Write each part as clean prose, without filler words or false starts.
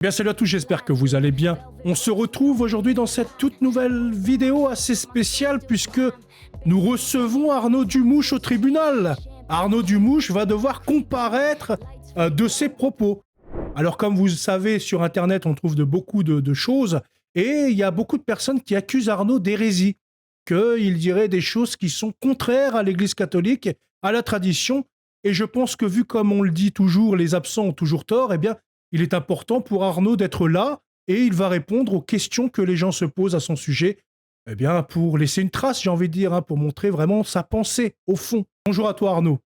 Bien salut à tous, j'espère que vous allez bien. On se retrouve aujourd'hui dans cette toute nouvelle vidéo assez spéciale puisque nous recevons Arnaud Dumouche au tribunal. Arnaud Dumouche va devoir comparaître de ses propos. Alors comme vous le savez, sur Internet, on trouve beaucoup de choses et il y a beaucoup de personnes qui accusent Arnaud d'hérésie, qu'il dirait des choses qui sont contraires à l'Église catholique, à la tradition. Et je pense que vu comme on le dit toujours, les absents ont toujours tort, eh bien, il est important pour Arnaud d'être là et il va répondre aux questions que les gens se posent à son sujet, eh bien, pour laisser une trace, j'ai envie de dire, hein, pour montrer vraiment sa pensée au fond. Bonjour à toi, Arnaud.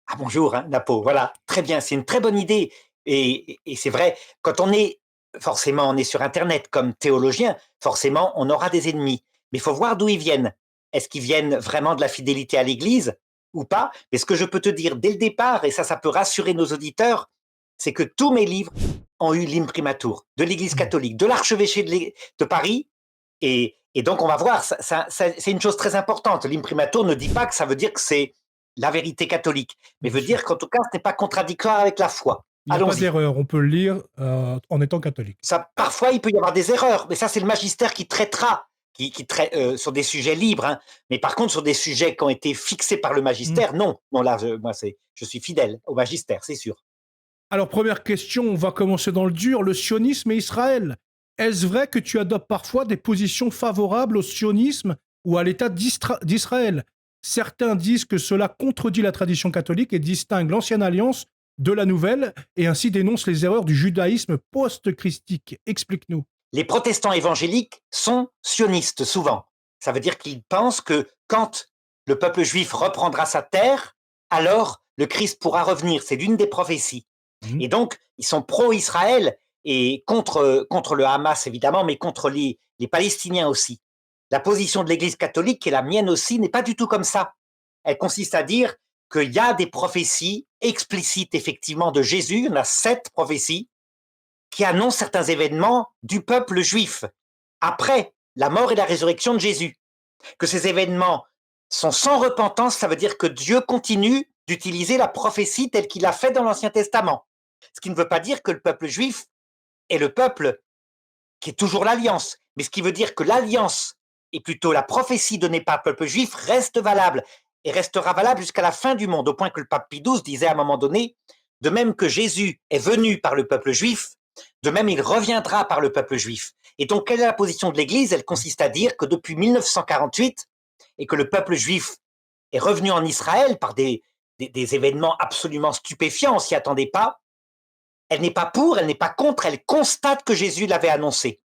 Ah bonjour, hein, Napo, voilà, très bien, c'est une très bonne idée. Et c'est vrai, quand on est, forcément, on est sur Internet comme théologien, forcément, on aura des ennemis. Mais il faut voir d'où ils viennent. Est-ce qu'ils viennent vraiment de la fidélité à l'Église ou pas? Mais ce que je peux te dire dès le départ, et ça peut rassurer nos auditeurs, c'est que tous mes livres ont eu l'imprimatur de l'Église catholique, de l'archevêché de Paris. Et donc, on va voir, c'est une chose très importante. L'imprimatur ne dit pas que ça veut dire que c'est la vérité catholique, mais Bien veut sûr. dire qu'en tout cas, ce n'est pas contradictoire avec la foi. Il n'y a pas Allons-y. d'erreur, on peut le lire en étant catholique. Ça, parfois, il peut y avoir des erreurs, mais ça, c'est le magistère qui traitera, qui traite sur des sujets libres. Hein. Mais par contre, sur des sujets qui ont été fixés par le Hmm. magistère, non. Non, là, je suis fidèle au magistère, c'est sûr. Alors, première question, on va commencer dans le dur, le sionisme et Israël. Est-ce vrai que tu adoptes parfois des positions favorables au sionisme ou à l'État d'Israël? Certains disent que cela contredit la tradition catholique et distingue l'ancienne alliance de la nouvelle et ainsi dénonce les erreurs du judaïsme post-christique. Explique-nous. Les protestants évangéliques sont sionistes souvent. Ça veut dire qu'ils pensent que quand le peuple juif reprendra sa terre, alors le Christ pourra revenir. C'est l'une des prophéties. Mhm. Et donc, ils sont pro-Israël et contre le Hamas, évidemment, mais contre les Palestiniens aussi. La position de l'Église catholique, et la mienne aussi, n'est pas du tout comme ça. Elle consiste à dire qu'il y a des prophéties explicites, effectivement, de Jésus. Il y en a 7 prophéties qui annoncent certains événements du peuple juif après la mort et la résurrection de Jésus. Que ces événements sont sans repentance, ça veut dire que Dieu continue d'utiliser la prophétie telle qu'il l'a fait dans l'Ancien Testament. Ce qui ne veut pas dire que le peuple juif est le peuple qui est toujours l'alliance, mais ce qui veut dire que l'alliance, et plutôt la prophétie donnée par le peuple juif, reste valable et restera valable jusqu'à la fin du monde, au point que le pape Pie XII disait à un moment donné, de même que Jésus est venu par le peuple juif, de même il reviendra par le peuple juif. Et donc, quelle est la position de l'Église? Elle consiste à dire que depuis 1948, et que le peuple juif est revenu en Israël par des événements absolument stupéfiants, on s'y attendait pas, elle n'est pas pour, elle n'est pas contre, elle constate que Jésus l'avait annoncé.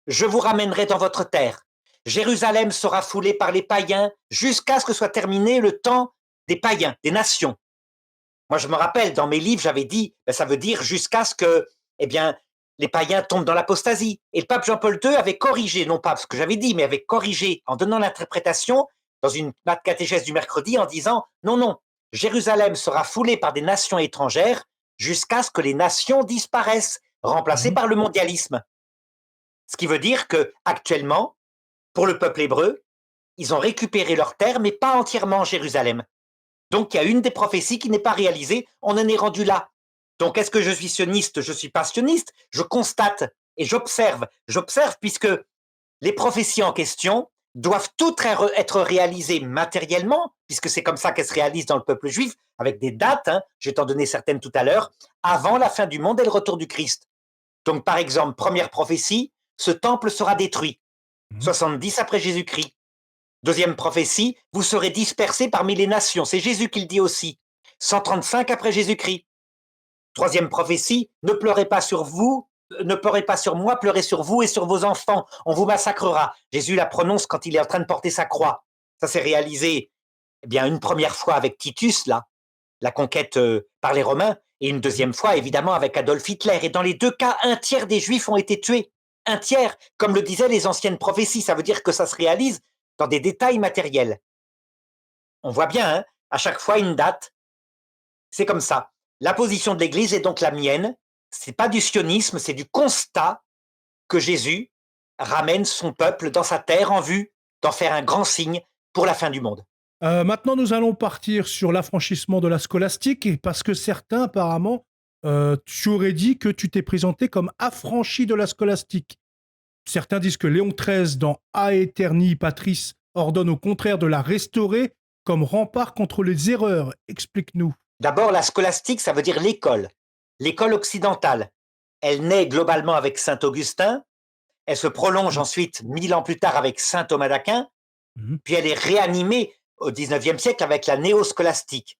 Je vous ramènerai dans votre terre. Jérusalem sera foulée par les païens jusqu'à ce que soit terminé le temps des païens, des nations. Moi, je me rappelle, dans mes livres, j'avais dit, ben, ça veut dire jusqu'à ce que, eh bien, les païens tombent dans l'apostasie. Et le pape Jean-Paul II avait corrigé, non pas ce que j'avais dit, mais avait corrigé en donnant l'interprétation dans une catéchèse du mercredi en disant, non, non, Jérusalem sera foulée par des nations étrangères jusqu'à ce que les nations disparaissent, remplacées Mhm. par le mondialisme. Ce qui veut dire que actuellement, pour le peuple hébreu, ils ont récupéré leur terre, mais pas entièrement Jérusalem. Donc il y a une des prophéties qui n'est pas réalisée, on en est rendu là. Donc est-ce que je suis sioniste? Je ne suis pas sioniste, je constate et j'observe. J'observe puisque les prophéties en question doivent toutes être réalisées matériellement, puisque c'est comme ça qu'elles se réalisent dans le peuple juif, avec des dates, hein, je vais t'en donner certaines tout à l'heure, avant la fin du monde et le retour du Christ. Donc par exemple, première prophétie, ce temple sera détruit, Mhm. 70 après Jésus-Christ. Deuxième prophétie, vous serez dispersés parmi les nations. C'est Jésus qui le dit aussi. 135 après Jésus-Christ. Troisième prophétie, ne pleurez pas sur vous, ne pleurez pas sur moi, pleurez sur vous et sur vos enfants. On vous massacrera. Jésus la prononce quand il est en train de porter sa croix. Ça s'est réalisé, eh bien, une première fois avec Titus, là, la conquête par les Romains, et une Mhm. deuxième fois, évidemment, avec Adolf Hitler. Et dans les deux cas, un tiers des Juifs ont été tués. Un tiers, comme le disaient les anciennes prophéties. Ça veut dire que ça se réalise dans des détails matériels. On voit bien, hein, à chaque fois une date, c'est comme ça. La position de l'Église est donc la mienne. C'est pas du sionisme, c'est du constat que Jésus ramène son peuple dans sa terre en vue d'en faire un grand signe pour la fin du monde. Maintenant, nous allons partir sur l'affranchissement de la scolastique, parce que certains, apparemment, tu aurais dit que tu t'es présenté comme affranchi de la scolastique. Certains disent que Léon XIII, dans Aeterni Patris, ordonne au contraire de la restaurer comme rempart contre les erreurs. Explique-nous. D'abord, la scolastique, ça veut dire l'école occidentale. Elle naît globalement avec saint Augustin, elle se prolonge ensuite 1000 ans plus tard avec saint Thomas d'Aquin, Mhm. puis elle est réanimée au XIXe siècle avec la néo-scolastique.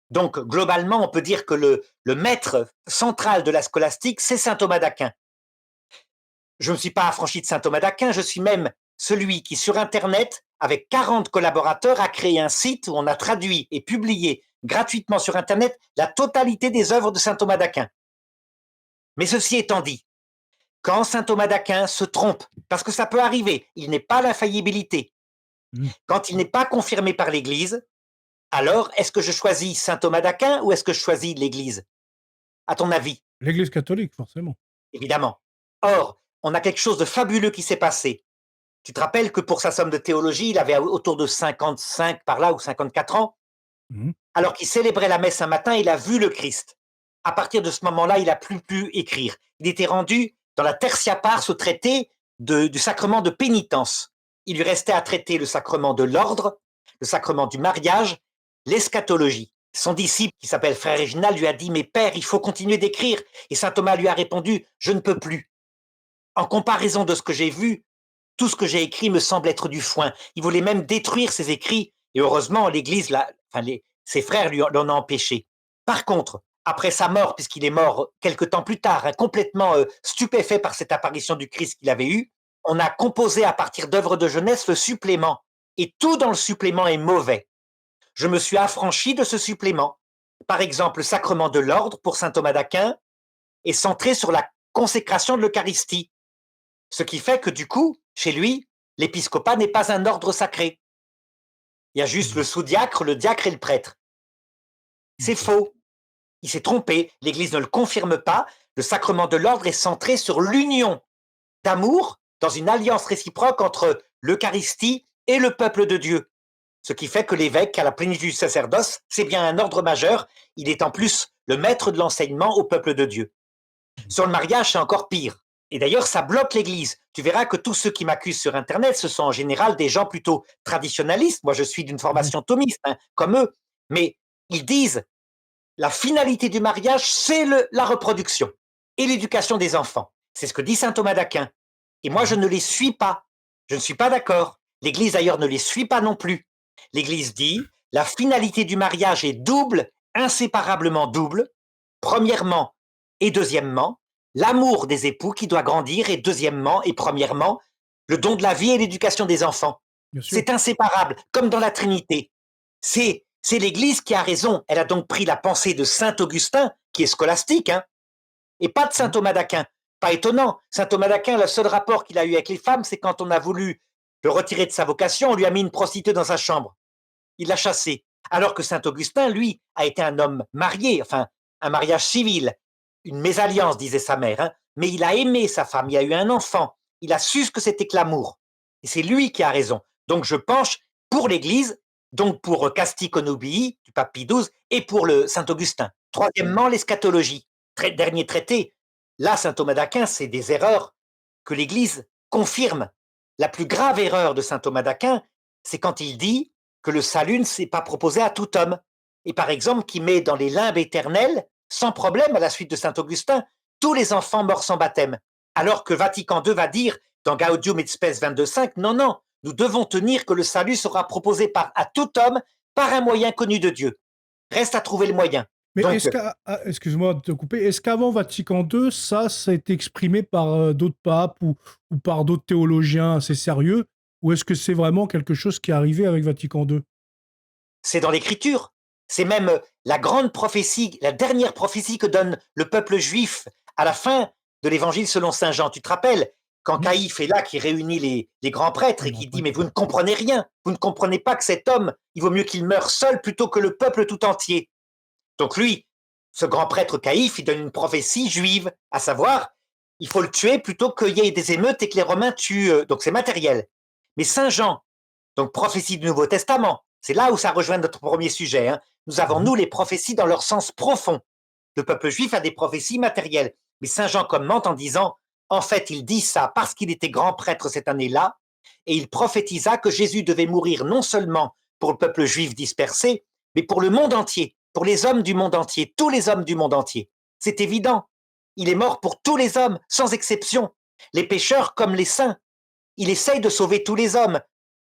Donc, globalement, on peut dire que le maître central de la scolastique, c'est saint Thomas d'Aquin. Je ne me suis pas affranchi de saint Thomas d'Aquin, je suis même celui qui, sur Internet, avec 40 collaborateurs, a créé un site où on a traduit et publié gratuitement sur Internet la totalité des œuvres de saint Thomas d'Aquin. Mais ceci étant dit, quand saint Thomas d'Aquin se trompe, parce que ça peut arriver, il n'est pas l'infaillibilité, Mhm. quand il n'est pas confirmé par l'Église, alors est-ce que je choisis saint Thomas d'Aquin ou est-ce que je choisis l'Église? À ton avis? L'Église catholique, forcément. Évidemment. Or, on a quelque chose de fabuleux qui s'est passé. Tu te rappelles que pour sa somme de théologie, il avait autour de 55 par là ou 54 ans, Mhm. alors qu'il célébrait la messe un matin, il a vu le Christ. À partir de ce moment-là, il n'a plus pu écrire. Il était rendu dans la tertia pars au traité du sacrement de pénitence. Il lui restait à traiter le sacrement de l'ordre, le sacrement du mariage, l'eschatologie. Son disciple, qui s'appelle frère Réginald, lui a dit « Mais père, il faut continuer d'écrire ». Et saint Thomas lui a répondu « Je ne peux plus. En comparaison de ce que j'ai vu, tout ce que j'ai écrit me semble être du foin. » Il voulait même détruire ses écrits. Et heureusement, l'Église, ses frères l'en ont empêché. Par contre, après sa mort, puisqu'il est mort quelque temps plus tard, complètement stupéfait par cette apparition du Christ qu'il avait eue, on a composé à partir d'œuvres de jeunesse le supplément. Et tout dans le supplément est mauvais. Je me suis affranchi de ce supplément. Par exemple, le sacrement de l'ordre pour saint Thomas d'Aquin est centré sur la consécration de l'Eucharistie. Ce qui fait que du coup, chez lui, l'épiscopat n'est pas un ordre sacré. Il y a juste le sous-diacre, le diacre et le prêtre. C'est Ok. faux. Il s'est trompé. L'Église ne le confirme pas. Le sacrement de l'ordre est centré sur l'union d'amour dans une alliance réciproque entre l'Eucharistie et le peuple de Dieu. Ce qui fait que l'évêque, à la plénitude du sacerdoce, c'est bien un ordre majeur. Il est en plus le maître de l'enseignement au peuple de Dieu. Sur le mariage, c'est encore pire. Et d'ailleurs, ça bloque l'Église. Tu verras que tous ceux qui m'accusent sur Internet, ce sont en général des gens plutôt traditionnalistes. Moi, je suis d'une Mhm. formation thomiste, comme eux. Mais ils disent, la finalité du mariage, c'est la reproduction et l'éducation des enfants. C'est ce que dit saint Thomas d'Aquin. Et moi, je ne les suis pas. Je ne suis pas d'accord. L'Église, d'ailleurs, ne les suit pas non plus. L'Église dit, la finalité du mariage est double, inséparablement double. Premièrement et deuxièmement, l'amour des époux qui doit grandir, et deuxièmement et premièrement, le don de la vie et l'éducation des enfants. Bien sûr. C'est inséparable, comme dans la Trinité. C'est l'Église qui a raison. Elle a donc pris la pensée de saint Augustin, qui est scolastique, et pas de saint Mhm. Thomas d'Aquin. Pas étonnant. Saint Thomas d'Aquin, le seul rapport qu'il a eu avec les femmes, c'est quand on a voulu le retirer de sa vocation, on lui a mis une prostituée dans sa chambre. Il l'a chassée. Alors que saint Augustin, lui, a été un homme marié, enfin, un mariage civil, une mésalliance, disait sa mère, mais il a aimé sa femme, il a eu un enfant, il a su ce que c'était que l'amour. Et c'est lui qui a raison. Donc je penche pour l'Église, donc pour Casti Connubii, du pape Pie XII, et pour le saint Augustin. Troisièmement, l'eschatologie. Dernier traité. Là, saint Thomas d'Aquin, c'est des erreurs que l'Église confirme. La plus grave erreur de saint Thomas d'Aquin, c'est quand il dit que le salut ne s'est pas proposé à tout homme. Et par exemple, qui met dans les limbes éternelles, sans problème, à la suite de saint Augustin, tous les enfants morts sans baptême. Alors que Vatican II va dire, dans Gaudium et Spes 22.5, non, non, nous devons tenir que le salut sera proposé à tout homme par un moyen connu de Dieu. Reste à trouver le moyen. Mais Donc, excuse-moi de te couper, est-ce qu'avant Vatican II, ça a été exprimé par d'autres papes ou par d'autres théologiens assez sérieux, ou est-ce que c'est vraiment quelque chose qui est arrivé avec Vatican II? c'est dans l'Écriture. C'est même la grande prophétie, la dernière prophétie que donne le peuple juif à la fin de l'Évangile selon saint Jean. Tu te rappelles, quand Mhm. Caïphe est là, qui réunit les grands prêtres Les et grands qui dit, prêtres, mais vous ouais. ne comprenez rien, vous ne comprenez pas que cet homme, il vaut mieux qu'il meure seul plutôt que le peuple tout entier. Donc lui, ce grand prêtre Caïphe, il donne une prophétie juive, à savoir, il faut le tuer plutôt qu'il y ait des émeutes et que les Romains tuent. Donc c'est matériel. Mais saint Jean, donc prophétie du Nouveau Testament, c'est là où ça rejoint notre premier sujet. Nous avons, Mhm. nous, les prophéties dans leur sens profond. Le peuple juif a des prophéties matérielles. Mais Saint Jean commente en disant, en fait, il dit ça parce qu'il était grand prêtre cette année-là, et il prophétisa que Jésus devait mourir non seulement pour le peuple juif dispersé, mais pour le monde entier, pour les hommes du monde entier, tous les hommes du monde entier. C'est évident. Il est mort pour tous les hommes, sans exception, les pécheurs comme les saints. Il essaye de sauver tous les hommes.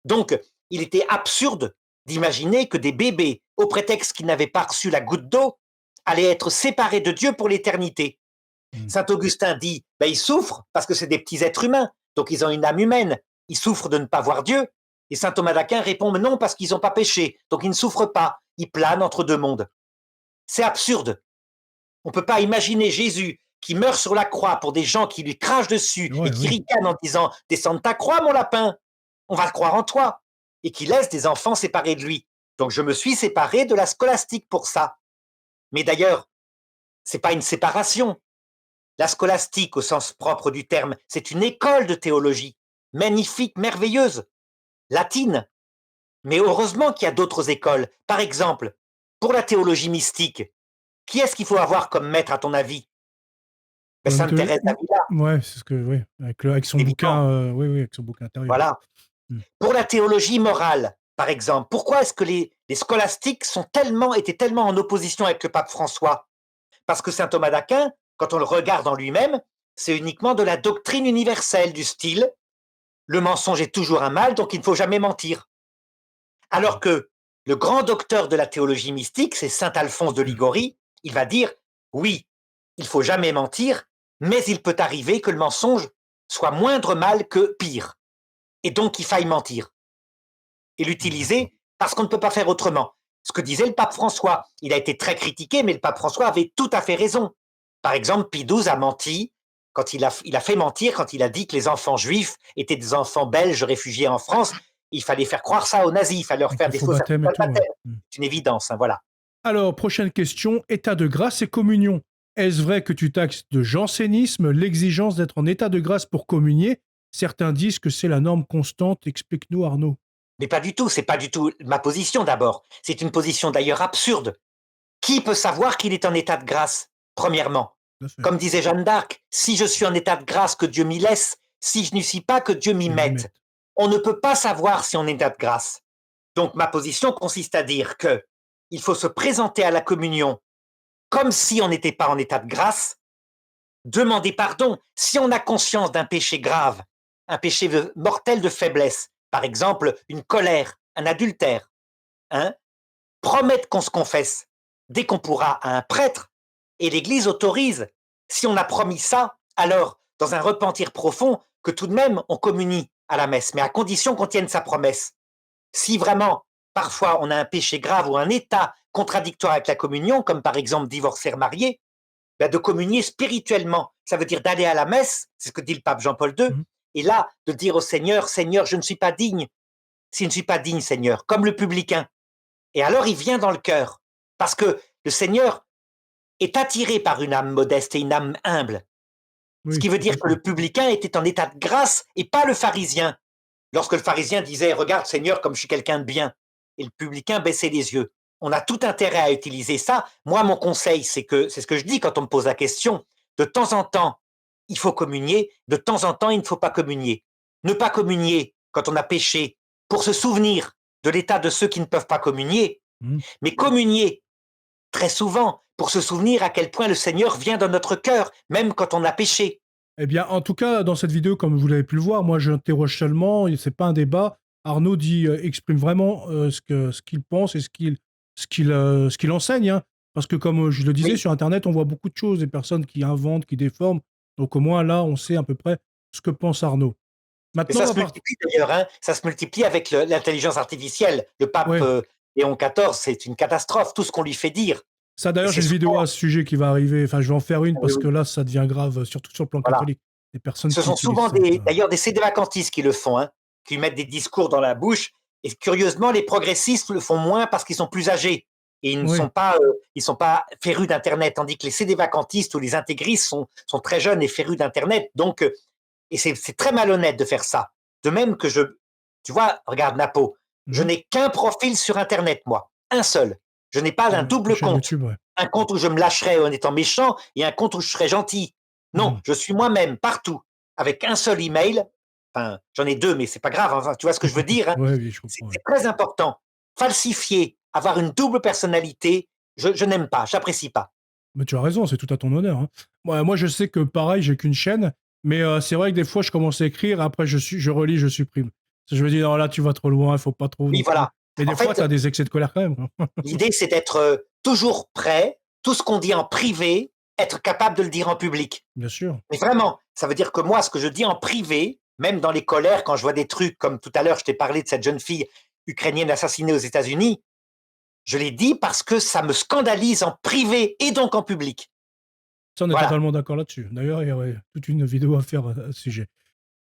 Donc, il était absurde d'imaginer que des bébés, au prétexte qu'ils n'avaient pas reçu la goutte d'eau, allaient être séparés de Dieu pour l'éternité. Saint Augustin dit, ben, ils souffrent parce que c'est des petits êtres humains, donc ils ont une âme humaine, ils souffrent de ne pas voir Dieu. Et Saint Thomas d'Aquin répond, mais non, parce qu'ils n'ont pas péché, donc ils ne souffrent pas, ils planent entre deux mondes. C'est absurde. On ne peut pas imaginer Jésus qui meurt sur la croix pour des gens qui lui crachent dessus et qui ricanent en disant, descends de ta croix, mon lapin, on va croire en toi, et qui laisse des enfants séparés de lui. Donc je me suis séparé de la scolastique pour ça. Mais d'ailleurs, c'est pas une séparation. La scolastique, au sens propre du terme, c'est une école de théologie, magnifique, merveilleuse, latine. Mais heureusement qu'il y a d'autres écoles. Par exemple, pour la théologie mystique, qui est-ce qu'il faut avoir comme maître, à ton avis? Ben, Sainte Thérèse d'Avila. Ouais, c'est ce que, oui, avec son bouquin, avec son bouquin intérieur. Voilà. Pour la théologie morale, par exemple, pourquoi est-ce que les scolastiques étaient tellement en opposition avec le pape François? Parce que saint Thomas d'Aquin, quand on le regarde en lui-même, c'est uniquement de la doctrine universelle du style « le mensonge est toujours un mal, donc il ne faut jamais mentir ». Alors que le grand docteur de la théologie mystique, c'est saint Alphonse de Ligorie, il va dire « oui, il ne faut jamais mentir, mais il peut arriver que le mensonge soit moindre mal que pire, et donc il faille mentir. » Et l'utiliser parce qu'on ne peut pas faire autrement. Ce que disait le pape François, il a été très critiqué, mais le pape François avait tout à fait raison. Par exemple, Pie XII a menti, quand il a fait mentir quand il a dit que les enfants juifs étaient des enfants belges réfugiés en France. Il fallait faire croire ça aux nazis, il fallait leur faire des faux baptêmes. C'est une évidence, hein, voilà. Alors, prochaine question, état de grâce et communion. Est-ce vrai que tu taxes de jansénisme l'exigence d'être en état de grâce pour communier? Certains disent que c'est la norme constante. Explique-nous, Arnaud. Mais pas du tout, c'est pas du tout ma position d'abord. C'est une position d'ailleurs absurde. Qui peut savoir qu'il est en état de grâce, premièrement? Comme disait Jeanne d'Arc, si je suis en état de grâce, que Dieu m'y laisse, si je n'y suis pas, que Dieu m'y mette. On ne peut pas savoir si on est en état de grâce. Donc ma position consiste à dire que il faut se présenter à la communion comme si on n'était pas en état de grâce, demander pardon si on a conscience d'un péché grave, un péché mortel de faiblesse, par exemple une colère, un adultère, hein, promettre qu'on se confesse dès qu'on pourra à un prêtre, et l'Église autorise. Si on a promis ça, alors, dans un repentir profond, que tout de même on communie à la messe, mais à condition qu'on tienne sa promesse. Si vraiment, parfois, on a un péché grave ou un état contradictoire avec la communion, comme par exemple divorcer, marié, ben de communier spirituellement. Ça veut dire d'aller à la messe, c'est ce que dit le pape Jean-Paul II, et là, de dire au Seigneur, Seigneur, je ne suis pas digne. Si je ne suis pas digne, Seigneur, comme le publicain. Et alors, il vient dans le cœur, parce que le Seigneur est attiré par une âme modeste et une âme humble. Ce qui veut dire que le publicain était en état de grâce et pas le pharisien. Lorsque le pharisien disait « Regarde, Seigneur, comme je suis quelqu'un de bien », et le publicain baissait les yeux. On a tout intérêt à utiliser ça. Moi, mon conseil, c'est ce que je dis quand on me pose la question, de temps en temps, il faut communier, de temps en temps, il ne faut pas communier. Ne pas communier quand on a péché, pour se souvenir de l'état de ceux qui ne peuvent pas communier, mais communier très souvent pour se souvenir à quel point le Seigneur vient dans notre cœur, même quand on a péché. Eh bien, en tout cas, dans cette vidéo, comme vous l'avez pu le voir, moi j'interroge seulement, c'est pas un débat. Arnaud exprime vraiment ce qu'il pense et ce qu'il enseigne. Hein. Parce que comme je le disais, sur Internet, on voit beaucoup de choses, des personnes qui inventent, qui déforment. Donc au moins là, on sait à peu près ce que pense Arnaud. Maintenant, ça se multiplie d'ailleurs, hein, ça se multiplie avec l'intelligence artificielle. Le pape Léon XIV, c'est une catastrophe, tout ce qu'on lui fait dire. Ça d'ailleurs, j'ai une vidéo à ce sujet qui va arriver, enfin je vais en faire une parce que là, ça devient grave, surtout sur le plan catholique. Les personnes Ce sont souvent d'ailleurs des sédévacantistes qui le font, hein, qui mettent des discours dans la bouche, et curieusement, les progressistes le font moins parce qu'ils sont plus âgés. Et ils ne sont pas férus d'Internet, tandis que les sédévacantistes ou les intégristes sont très jeunes et férus d'Internet. Donc, et c'est très malhonnête de faire ça. De même que tu vois, regarde Napo, je n'ai qu'un profil sur Internet, moi, un seul. Je n'ai pas un double compte. YouTube, un compte où je me lâcherais en étant méchant et un compte où je serais gentil. Non, Mmh. je suis moi-même partout, avec un seul email. Enfin, j'en ai 2, mais c'est pas grave, enfin, tu vois ce que je veux dire, hein? Ouais, oui, je C'est comprends, ouais. c'est très important. Falsifier, avoir une double personnalité, je n'aime pas, j'apprécie pas. Mais tu as raison, c'est tout à ton honneur, hein. Moi, je sais que pareil, j'ai qu'une chaîne, mais c'est vrai que des fois, je commence à écrire, après je relis, je supprime. Je me dis: «Non, là, tu vas trop loin, il faut pas trop Oui, non plus». voilà. Mais En des fois, tu fait, as des excès de colère quand même, quoi. l'idée, c'est d'être, toujours prêt, tout ce qu'on dit en privé, être capable de le dire en public. Bien sûr. Mais vraiment, ça veut dire que moi, ce que je dis en privé, même dans les colères, quand je vois des trucs comme tout à l'heure, je t'ai parlé de cette jeune fille ukrainienne assassinée aux États-Unis, je l'ai dit parce que ça me scandalise en privé et donc en public. Ça, on est Voilà. totalement d'accord là-dessus. D'ailleurs, il y aurait toute une vidéo à faire à ce sujet.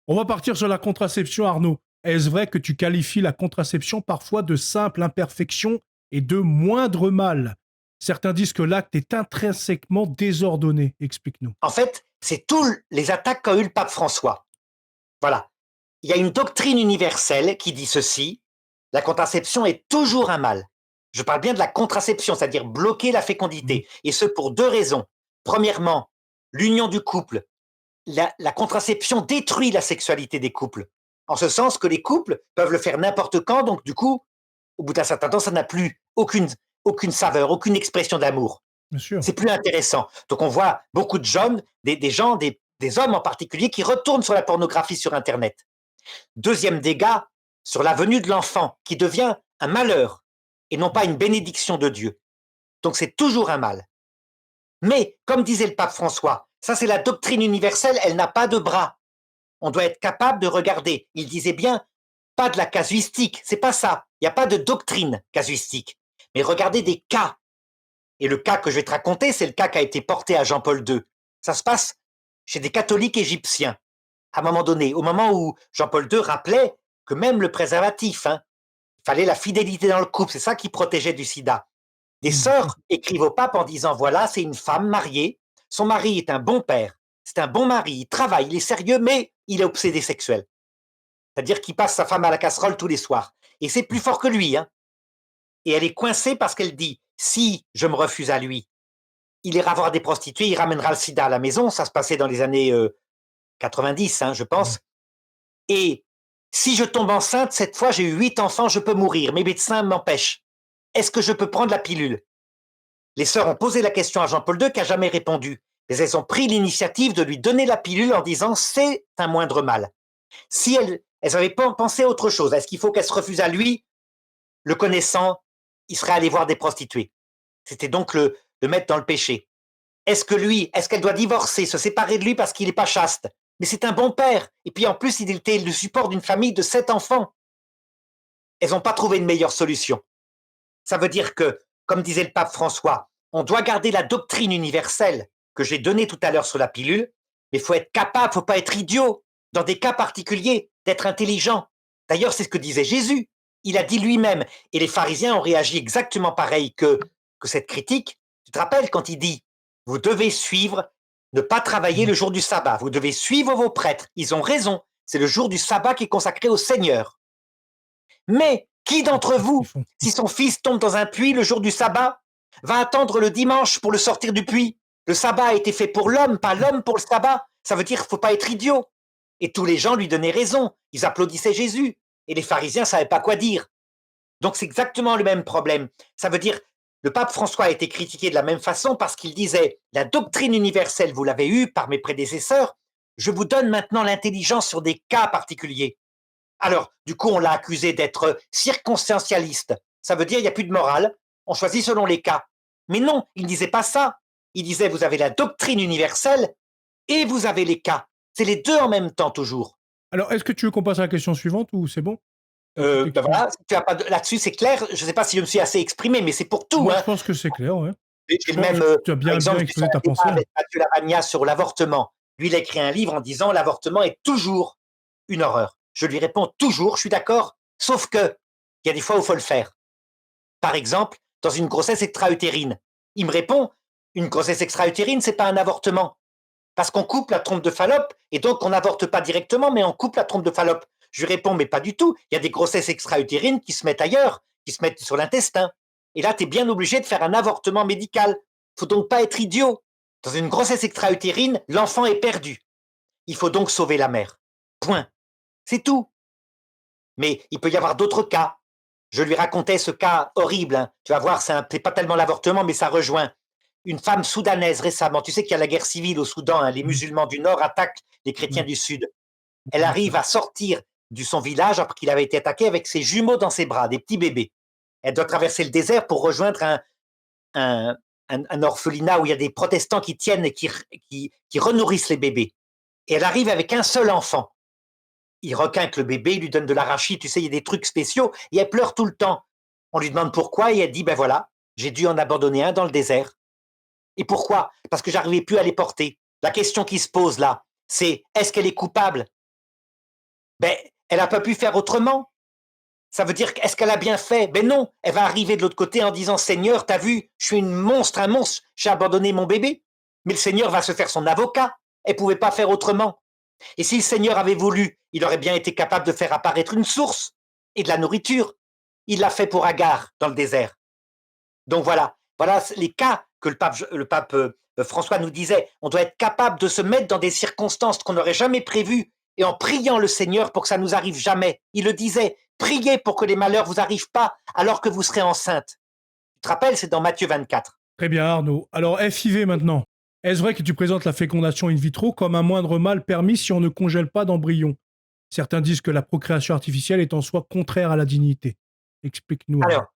On va partir sur la contraception, Arnaud. Est-ce vrai que tu qualifies la contraception parfois de simple imperfection et de moindre mal? Certains disent que l'acte est intrinsèquement désordonné. Explique-nous. En fait, c'est tous les attaques qu'a eu le pape François. Voilà. Il y a une doctrine universelle qui dit ceci, la contraception est toujours un mal. Je parle bien de la contraception, c'est-à-dire bloquer la Mmh. fécondité. Et ce, pour 2 raisons. Premièrement, l'union du couple. La contraception détruit la sexualité des couples. En ce sens que les couples peuvent le faire n'importe quand, donc du coup, au bout d'un certain temps, ça n'a plus aucune saveur, aucune expression d'amour. Bien sûr. C'est plus intéressant. Donc on voit beaucoup de jeunes, des gens, des hommes en particulier, qui retournent sur la pornographie sur Internet. Deuxième dégât, sur la venue de l'enfant, qui devient un malheur et non pas une bénédiction de Dieu. Donc c'est toujours un mal. Mais, comme disait le pape François, ça c'est la doctrine universelle, elle n'a pas de bras. On doit être capable de regarder. Il disait bien, pas de la casuistique, c'est pas ça. Il n'y a pas de doctrine casuistique. Mais regardez des cas. Et le cas que je vais te raconter, c'est le cas qui a été porté à Jean-Paul II. Ça se passe chez des catholiques égyptiens. À un moment donné, au moment où Jean-Paul II rappelait que même le préservatif, hein, il fallait la fidélité dans le couple, c'est ça qui protégeait du sida. Des Mmh, bien sûr. sœurs écrivent au pape en disant, voilà, c'est une femme mariée, son mari est un bon père, c'est un bon mari, il travaille, il est sérieux, mais il est obsédé sexuel. C'est-à-dire qu'il passe sa femme à la casserole tous les soirs. Et c'est plus fort que lui, hein. Et elle est coincée parce qu'elle dit, si je me refuse à lui, il ira voir des prostituées, il ramènera le sida à la maison, ça se passait dans les années 90, hein, je Ouais. pense. Et si je tombe enceinte, cette fois j'ai eu 8 enfants, je peux mourir, mes médecins m'empêchent. Est-ce que je peux prendre la pilule? Les sœurs ont posé la question à Jean-Paul II qui n'a jamais répondu. Mais elles ont pris l'initiative de lui donner la pilule en disant c'est un moindre mal. Si elles avaient pensé à autre chose, est-ce qu'il faut qu'elle se refuse à lui? Le connaissant, il serait allé voir des prostituées. C'était donc le mettre dans le péché. Est-ce qu'elle doit divorcer, se séparer de lui parce qu'il n'est pas chaste? Mais c'est un bon père. Et puis en plus, il était le support d'une famille de 7 enfants. Elles n'ont pas trouvé une meilleure solution. Ça veut dire que, comme disait le pape François, on doit garder la doctrine universelle que j'ai donnée tout à l'heure sur la pilule, mais il faut être capable, il ne faut pas être idiot, dans des cas particuliers, d'être intelligent. D'ailleurs, c'est ce que disait Jésus. Il a dit lui-même, et les pharisiens ont réagi exactement pareil que cette critique. Tu te rappelles quand il dit, vous devez suivre, ne pas travailler Mmh. le jour du sabbat, vous devez suivre vos prêtres. Ils ont raison, c'est le jour du sabbat qui est consacré au Seigneur. Mais qui d'entre C'est ce qu'ils vous, font. si son fils tombe dans un puits le jour du sabbat, va attendre le dimanche pour le sortir du puits? Le sabbat a été fait pour l'homme, pas l'homme pour le sabbat. Ça veut dire qu'il ne faut pas être idiot. Et tous les gens lui donnaient raison. Ils applaudissaient Jésus. Et les pharisiens ne savaient pas quoi dire. Donc c'est exactement le même problème. Ça veut dire, le pape François a été critiqué de la même façon parce qu'il disait, la doctrine universelle, vous l'avez eue par mes prédécesseurs, je vous donne maintenant l'intelligence sur des cas particuliers. Alors, du coup, on l'a accusé d'être circonstancialiste. Ça veut dire il n'y a plus de morale, on choisit selon les cas. Mais non, il ne disait pas ça. Il disait vous avez la doctrine universelle et vous avez les cas. C'est les deux en même temps toujours. Alors, est-ce que tu veux qu'on passe à la question suivante ou c'est bon? Tu as tout Ben exprimé? voilà, tu as pas là-dessus, c'est clair. Je ne sais pas si je me suis assez exprimé, mais c'est pour tout. Moi, je Hein. pense que c'est clair, ouais. Je J'ai le pense même, que tu as par bien exemple, j'étais sur exposé un ta débat pensée, hein. avec Mathieu Lavagna sur l'avortement. Lui, il a écrit un livre en disant l'avortement est toujours une horreur. Je lui réponds toujours, je suis d'accord, sauf que il y a des fois où il faut le faire. Par exemple, dans une grossesse extra-utérine. Il me répond, une grossesse extra-utérine, c'est pas un avortement. Parce qu'on coupe la trompe de Fallope, et donc on n'avorte pas directement, mais on coupe la trompe de Fallope. Je lui réponds, mais pas du tout. Il y a des grossesses extra-utérines qui se mettent ailleurs, qui se mettent sur l'intestin. Et là, tu es bien obligé de faire un avortement médical. faut donc pas être idiot. Dans une grossesse extra-utérine, l'enfant est perdu. Il faut donc sauver la mère. Point. C'est tout. Mais il peut y avoir d'autres cas. Je lui racontais ce cas horrible, hein. Tu vas voir, c'est pas tellement l'avortement, mais ça rejoint une femme soudanaise récemment. Tu sais qu'il y a la guerre civile au Soudan, hein. Les Mm. musulmans du Nord attaquent les chrétiens Ouais. du Sud. Elle arrive à sortir de son village après qu'il avait été attaqué avec ses jumeaux dans ses bras, des petits bébés. Elle doit traverser le désert pour rejoindre un, un orphelinat où il y a des protestants qui tiennent et qui renourrissent les bébés. Et elle arrive avec un seul enfant. Il requinque le bébé, il lui donne de l'arachide, tu sais, il y a des trucs spéciaux, et elle pleure tout le temps. On lui demande pourquoi, et elle dit, ben voilà, j'ai dû en abandonner un dans le désert. Et pourquoi? Parce que j'arrivais plus à les porter. La question qui se pose là, c'est est-ce qu'elle est coupable? Ben, elle n'a pas pu faire autrement. Ça veut dire est-ce qu'elle a bien fait? Ben non, elle va arriver de l'autre côté en disant Seigneur, t'as vu, je suis un monstre, j'ai abandonné mon bébé. Mais le Seigneur va se faire son avocat. Elle pouvait pas faire autrement. Et si le Seigneur avait voulu, il aurait bien été capable de faire apparaître une source et de la nourriture. Il l'a fait pour Agar dans le désert. Donc voilà les cas que le pape François nous disait. On doit être capable de se mettre dans des circonstances qu'on n'aurait jamais prévues et en priant le Seigneur pour que ça nous arrive jamais. Il le disait, priez pour que les malheurs vous arrivent pas alors que vous serez enceinte. Tu te rappelles, c'est dans Matthieu 24. Très bien, Arnaud. Alors, FIV maintenant. Est-ce vrai que tu présentes la fécondation in vitro comme un moindre mal permis si on ne congèle pas d'embryon? Certains disent que la procréation artificielle est en soi contraire à la dignité. Explique-nous, Arnaud. Alors,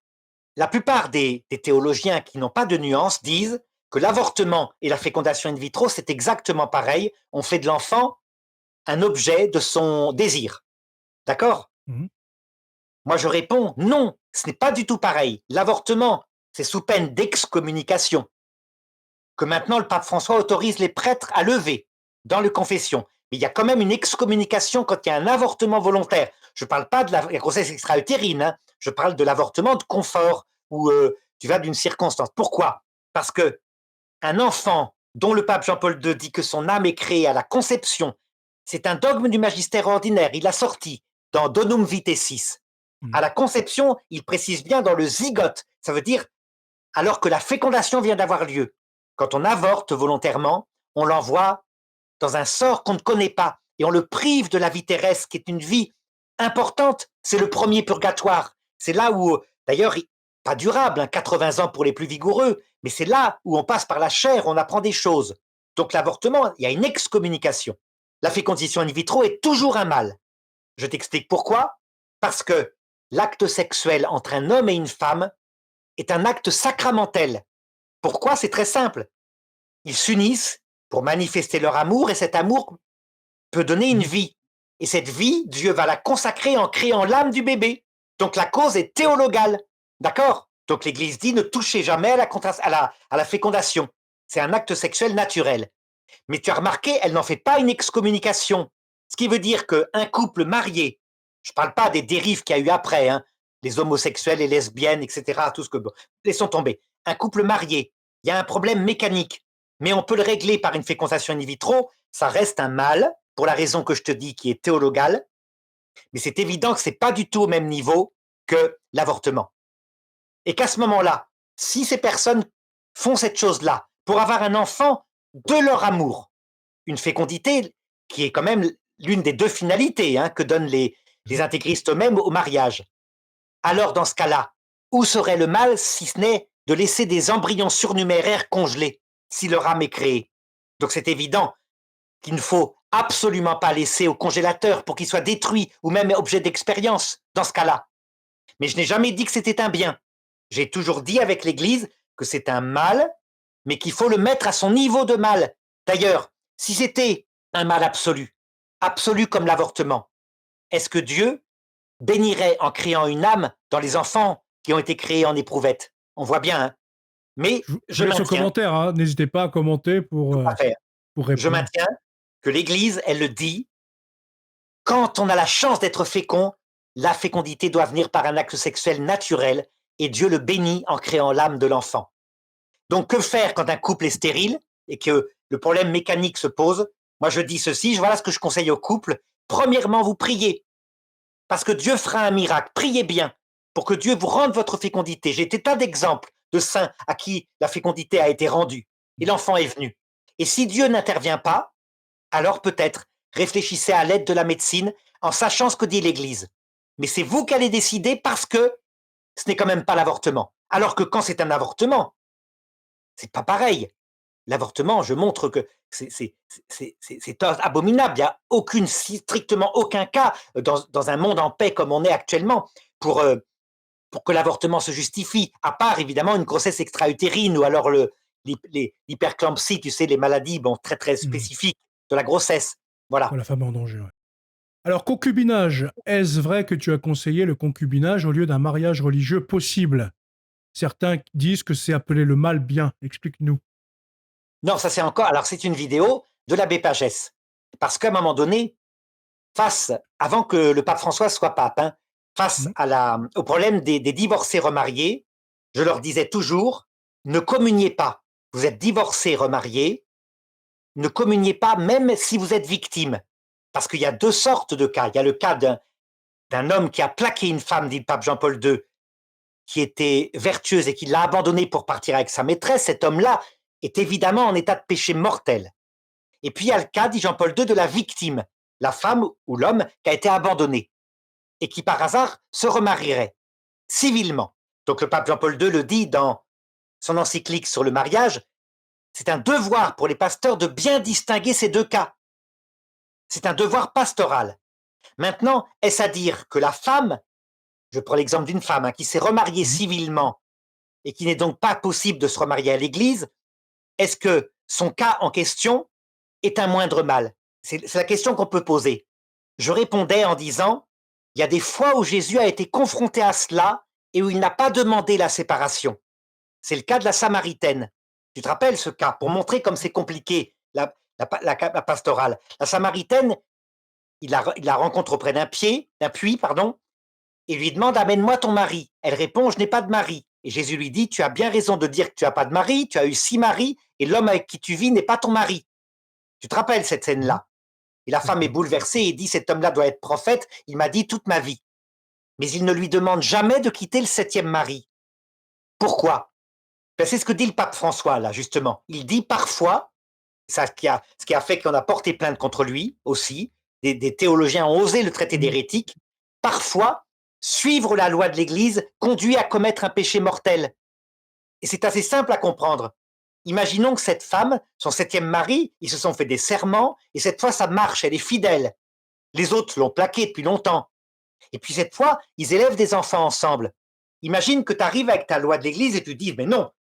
la plupart des théologiens qui n'ont pas de nuance disent que l'avortement et la fécondation in vitro, c'est exactement pareil. On fait de l'enfant un objet de son désir. D'accord? Mhm. Moi, je réponds non, ce n'est pas du tout pareil. L'avortement, c'est sous peine d'excommunication que maintenant le pape François autorise les prêtres à lever dans les confessions. Mais il y a quand même une excommunication quand il y a un avortement volontaire. Je ne parle pas de la grossesse extra-utérine, hein. Je parle de l'avortement de confort où tu vas d'une circonstance. Pourquoi? Parce que un enfant dont le pape Jean-Paul II dit que son âme est créée à la conception, c'est un dogme du magistère ordinaire. Il l'a sorti dans Donum Vitae 6. À la conception, il précise bien dans le zygote. Ça veut dire alors que la fécondation vient d'avoir lieu. Quand on avorte volontairement, on l'envoie dans un sort qu'on ne connaît pas et on le prive de la vie terrestre qui est une vie importante. C'est le premier purgatoire. C'est là où, d'ailleurs, pas durable, hein, 80 ans pour les plus vigoureux, mais c'est là où on passe par la chair, on apprend des choses. Donc l'avortement, il y a une excommunication. La fécondation in vitro est toujours un mal. Je t'explique pourquoi. Parce que l'acte sexuel entre un homme et une femme est un acte sacramentel. Pourquoi? C'est très simple. Ils s'unissent pour manifester leur amour et cet amour peut donner une vie. Et cette vie, Dieu va la consacrer en créant l'âme du bébé. Donc la cause est théologale. D'accord? Donc l'Église dit ne touchez jamais à la fécondation. C'est un acte sexuel naturel. Mais tu as remarqué, elle n'en fait pas une excommunication. Ce qui veut dire qu'un couple marié, je ne parle pas des dérives qu'il y a eu après, hein, les homosexuels, les lesbiennes, etc., tout ce que... Laissons tomber. Un couple marié, il y a un problème mécanique, mais on peut le régler par une fécondation in vitro, ça reste un mal, pour la raison que je te dis, qui est théologale, mais c'est évident que ce n'est pas du tout au même niveau que l'avortement. Et qu'à ce moment-là, si ces personnes font cette chose-là pour avoir un enfant de leur amour, une fécondité qui est quand même l'une des deux finalités hein, que donnent les intégristes eux-mêmes au mariage, alors dans ce cas-là, où serait le mal si ce n'est de laisser des embryons surnuméraires congelés, si leur âme est créée? Donc c'est évident qu'il ne faut absolument pas laisser au congélateur pour qu'il soit détruit ou même objet d'expérience dans ce cas-là. Mais je n'ai jamais dit que c'était un bien. J'ai toujours dit avec l'Église que c'est un mal, mais qu'il faut le mettre à son niveau de mal. D'ailleurs, si c'était un mal absolu, absolu comme l'avortement, est-ce que Dieu bénirait en créant une âme dans les enfants qui ont été créés en éprouvette? On voit bien, hein. Mais Je laisse au maintiens, commentaire, hein. N'hésitez pas à commenter tout à fait, pour je répondre. maintiens que l'Église, elle le dit, quand on a la chance d'être fécond, la fécondité doit venir par un acte sexuel naturel et Dieu le bénit en créant l'âme de l'enfant. Donc que faire quand un couple est stérile et que le problème mécanique se pose? Moi je dis ceci, voilà ce que je conseille aux couples. Premièrement, vous priez, parce que Dieu fera un miracle. Priez bien pour que Dieu vous rende votre fécondité. J'ai des tas d'exemples de saints à qui la fécondité a été rendue. Et l'enfant est venu. Et si Dieu n'intervient pas, alors peut-être réfléchissez à l'aide de la médecine en sachant ce que dit l'Église. Mais c'est vous qui allez décider parce que ce n'est quand même pas l'avortement. Alors que quand c'est un avortement, c'est pas pareil. L'avortement, je montre que c'est abominable. Il n'y a strictement aucun cas dans un monde en paix comme on est actuellement pour que l'avortement se justifie, à part évidemment une grossesse extra-utérine ou alors l'hyperclampsie, tu sais, les maladies très très Mhm. spécifiques de la grossesse. Voilà. Pour la femme en danger, ouais. Alors, concubinage, est-ce vrai que tu as conseillé le concubinage au lieu d'un mariage religieux possible? Certains disent que c'est appelé le mal bien. Explique-nous. Non, ça c'est encore. Alors c'est une vidéo de l'abbé Pagès. Parce qu'à un moment donné, avant que le pape François soit pape, hein, face Mhm. au problème des divorcés remariés, je leur disais toujours, ne communiez pas. Vous êtes divorcés remariés, ne communiez pas même si vous êtes victime. Parce qu'il y a deux sortes de cas. Il y a le cas d'un homme qui a plaqué une femme, dit le pape Jean-Paul II, qui était vertueuse et qui l'a abandonnée pour partir avec sa maîtresse. Cet homme-là est évidemment en état de péché mortel. Et puis il y a le cas, dit Jean-Paul II, de la victime, la femme ou l'homme qui a été abandonné et qui par hasard se remarierait civilement. Donc le pape Jean-Paul II le dit dans son encyclique sur le mariage, c'est un devoir pour les pasteurs de bien distinguer ces deux cas. C'est un devoir pastoral. Maintenant, est-ce à dire que la femme, je prends l'exemple d'une femme qui s'est remariée Mhm. civilement et qui n'est donc pas possible de se remarier à l'église, est-ce que son cas en question est un moindre mal? C'est la question qu'on peut poser. Je répondais en disant, il y a des fois où Jésus a été confronté à cela et où il n'a pas demandé la séparation. C'est le cas de la Samaritaine. Tu te rappelles ce cas pour montrer comme c'est compliqué la pastorale. La Samaritaine, il la rencontre auprès d'un puits, pardon, et lui demande amène-moi ton mari. Elle répond je n'ai pas de mari. Et Jésus lui dit tu as bien raison de dire que tu n'as pas de mari, tu as eu 6 maris et l'homme avec qui tu vis n'est pas ton mari. Tu te rappelles cette Mhm. scène-là? Et la femme est D'accord. bouleversée et dit cet homme-là doit être prophète, il m'a dit toute ma vie. Mais il ne lui demande jamais de quitter le 7e mari. Pourquoi? Ben, c'est ce que dit le pape François là justement. Il dit parfois, ce qui a fait qu'on a porté plainte contre lui aussi, des théologiens ont osé le traiter Mhm. d'hérétique, parfois suivre la loi de l'Église conduit à commettre un péché mortel. Et c'est assez simple à comprendre. Imaginons que cette femme, son 7e mari, ils se sont fait des serments et cette fois ça marche, elle est fidèle. Les autres l'ont plaqué depuis longtemps. Et puis cette fois, ils élèvent des enfants ensemble. Imagine que tu arrives avec ta loi de l'Église et tu dis, mais non,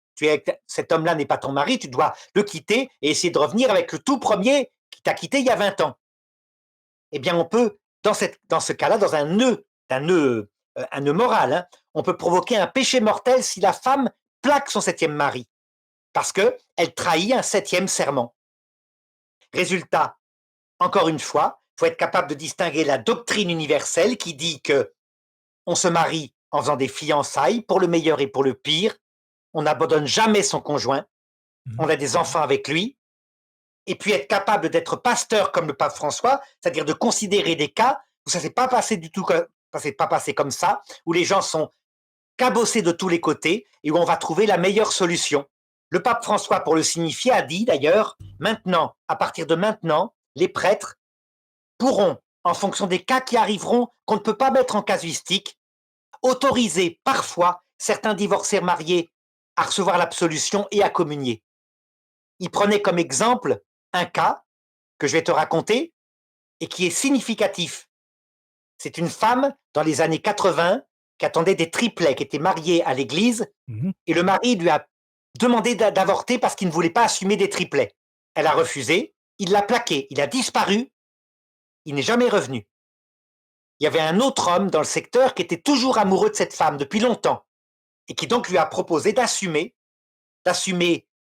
cet homme-là n'est pas ton mari, tu dois le quitter et essayer de revenir avec le tout premier qui t'a quitté il y a 20 ans. Eh bien, on peut, dans ce cas-là, dans un nœud moral, hein, on peut provoquer un péché mortel si la femme plaque son 7e mari, parce qu'elle trahit un 7e serment. Résultat, encore une fois, il faut être capable de distinguer la doctrine universelle qui dit que on se marie en faisant des fiançailles pour le meilleur et pour le pire, on n'abandonne jamais son conjoint, Mhm. on a des enfants avec lui, et puis être capable d'être pasteur comme le pape François, c'est-à-dire de considérer des cas où ça ne s'est pas passé du tout, ça s'est pas passé comme ça, où les gens sont cabossés de tous les côtés et où on va trouver la meilleure solution. Le pape François, pour le signifier, a dit d'ailleurs, maintenant, à partir de maintenant, les prêtres pourront, en fonction des cas qui arriveront, qu'on ne peut pas mettre en casuistique, autoriser parfois certains divorcés mariés à recevoir l'absolution et à communier. Il prenait comme exemple un cas que je vais te raconter et qui est significatif. C'est une femme dans les années 80 qui attendait des triplets, qui était mariée à l'église Mhm. et le mari lui a demandé d'avorter parce qu'il ne voulait pas assumer des triplets. Elle a refusé, il l'a plaqué, il a disparu, il n'est jamais revenu. Il y avait un autre homme dans le secteur qui était toujours amoureux de cette femme depuis longtemps et qui donc lui a proposé d'assumer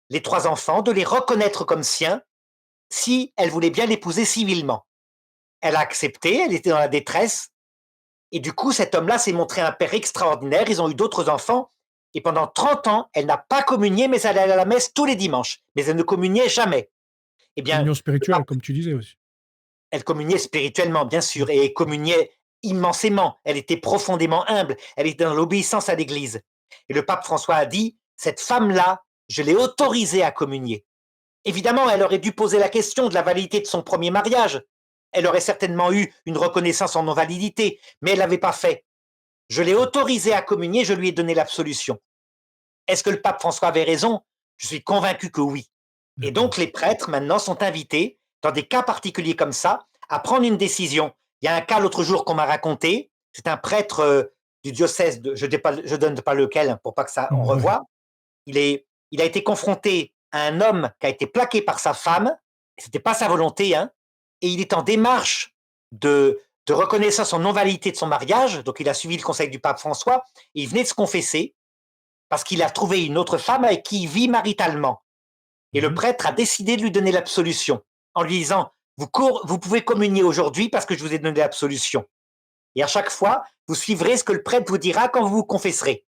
les 3 enfants, de les reconnaître comme siens, si elle voulait bien l'épouser civilement. Elle a accepté, elle était dans la détresse, et du coup, cet homme-là s'est montré un père extraordinaire, ils ont eu d'autres enfants, et pendant 30 ans, elle n'a pas communié, mais elle allait à la messe tous les dimanches, mais elle ne communiait jamais. Eh bien, Communion spirituelle, comme tu disais aussi. elle communiait spirituellement, bien Mhm. sûr, et communiait immensément. Elle était profondément humble, elle était dans l'obéissance à l'Église. Et le pape François a dit, cette femme-là, je l'ai autorisée à communier. Évidemment, elle aurait dû poser la question de la validité de son premier mariage. Elle aurait certainement eu une reconnaissance en non-validité, mais elle l'avait pas fait. Je l'ai autorisée à communier, je lui ai donné l'absolution. Est-ce que le pape François avait raison? Je suis convaincu que oui. Et donc, les prêtres, maintenant, sont invités, dans des cas particuliers comme ça, à prendre une décision. Il y a un cas l'autre jour qu'on m'a raconté, c'est un prêtre du diocèse, je ne donne pas lequel, hein, pour pas que ça, on revoie. Il a été confronté à un homme qui a été plaqué par sa femme, c'était pas sa volonté, hein, et il est en démarche de reconnaissance en non-validité de son mariage, donc il a suivi le conseil du pape François, et il venait de se confesser, parce qu'il a trouvé une autre femme avec qui il vit maritalement. Et le prêtre a décidé de lui donner l'absolution, en lui disant, vous pouvez communier aujourd'hui parce que je vous ai donné l'absolution. Et à chaque fois, vous suivrez ce que le prêtre vous dira quand vous vous confesserez.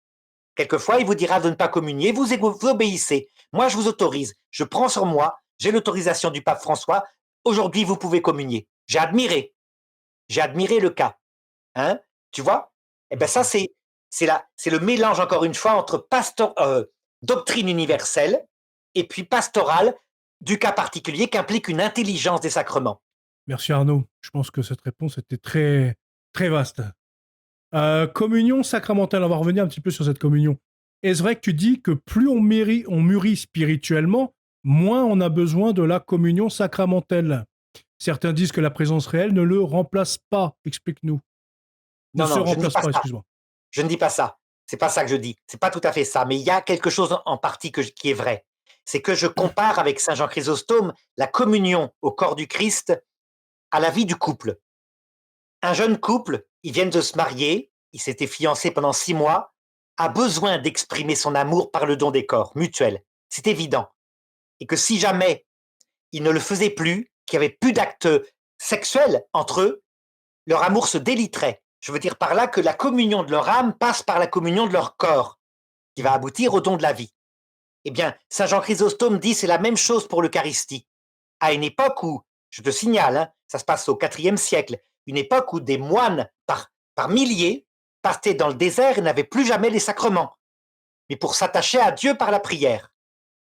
Quelquefois, il vous dira de ne pas communier, vous obéissez. Moi, je vous autorise. Je prends sur moi, j'ai l'autorisation du pape François. Aujourd'hui, vous pouvez communier. J'ai admiré le cas. Hein, tu vois? Eh bien, ça, c'est le mélange, encore une fois, entre doctrine universelle et puis pastorale du cas particulier qui implique une intelligence des sacrements. Merci Arnaud. Je pense que cette réponse était très, très vaste. Communion sacramentale, on va revenir un petit peu sur cette communion. Est-ce vrai que tu dis que plus on mûrit spirituellement, moins on a besoin de la communion sacramentelle? Certains disent que la présence réelle ne le remplace pas. Explique-nous. Non, Excuse-moi. Je ne dis pas ça. C'est pas ça que je dis. C'est pas tout à fait ça. Mais il y a quelque chose en partie qui est vrai. C'est que je compare avec Saint Jean Chrysostome la communion au corps du Christ à la vie du couple. Un jeune couple, ils viennent de se marier, ils s'étaient fiancés pendant 6 mois, a besoin d'exprimer son amour par le don des corps, mutuel. C'est évident. Et que si jamais ils ne le faisaient plus, qu'il n'y avait plus d'actes sexuels entre eux, leur amour se déliterait. Je veux dire par là que la communion de leur âme passe par la communion de leur corps, qui va aboutir au don de la vie. Eh bien, Saint Jean Chrysostome dit c'est la même chose pour l'Eucharistie. À une époque où, je te signale, hein, ça se passe au IVe siècle, une époque où des moines par milliers partaient dans le désert et n'avaient plus jamais les sacrements, mais pour s'attacher à Dieu par la prière.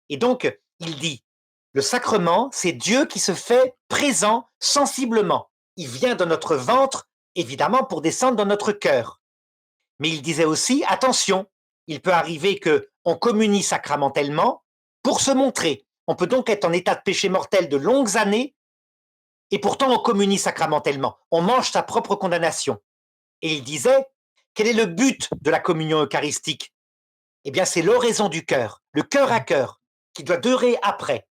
Et donc, il dit, le sacrement, c'est Dieu qui se fait présent sensiblement. Il vient dans notre ventre, évidemment, pour descendre dans notre cœur. Mais il disait aussi, attention, il peut arriver qu'on communie sacramentellement pour se montrer. On peut donc être en état de péché mortel de longues années, et pourtant on communie sacramentellement. On mange sa propre condamnation. Et il disait, quel est le but de la communion eucharistique? Eh bien, c'est l'oraison du cœur, le cœur à cœur, qui doit durer après.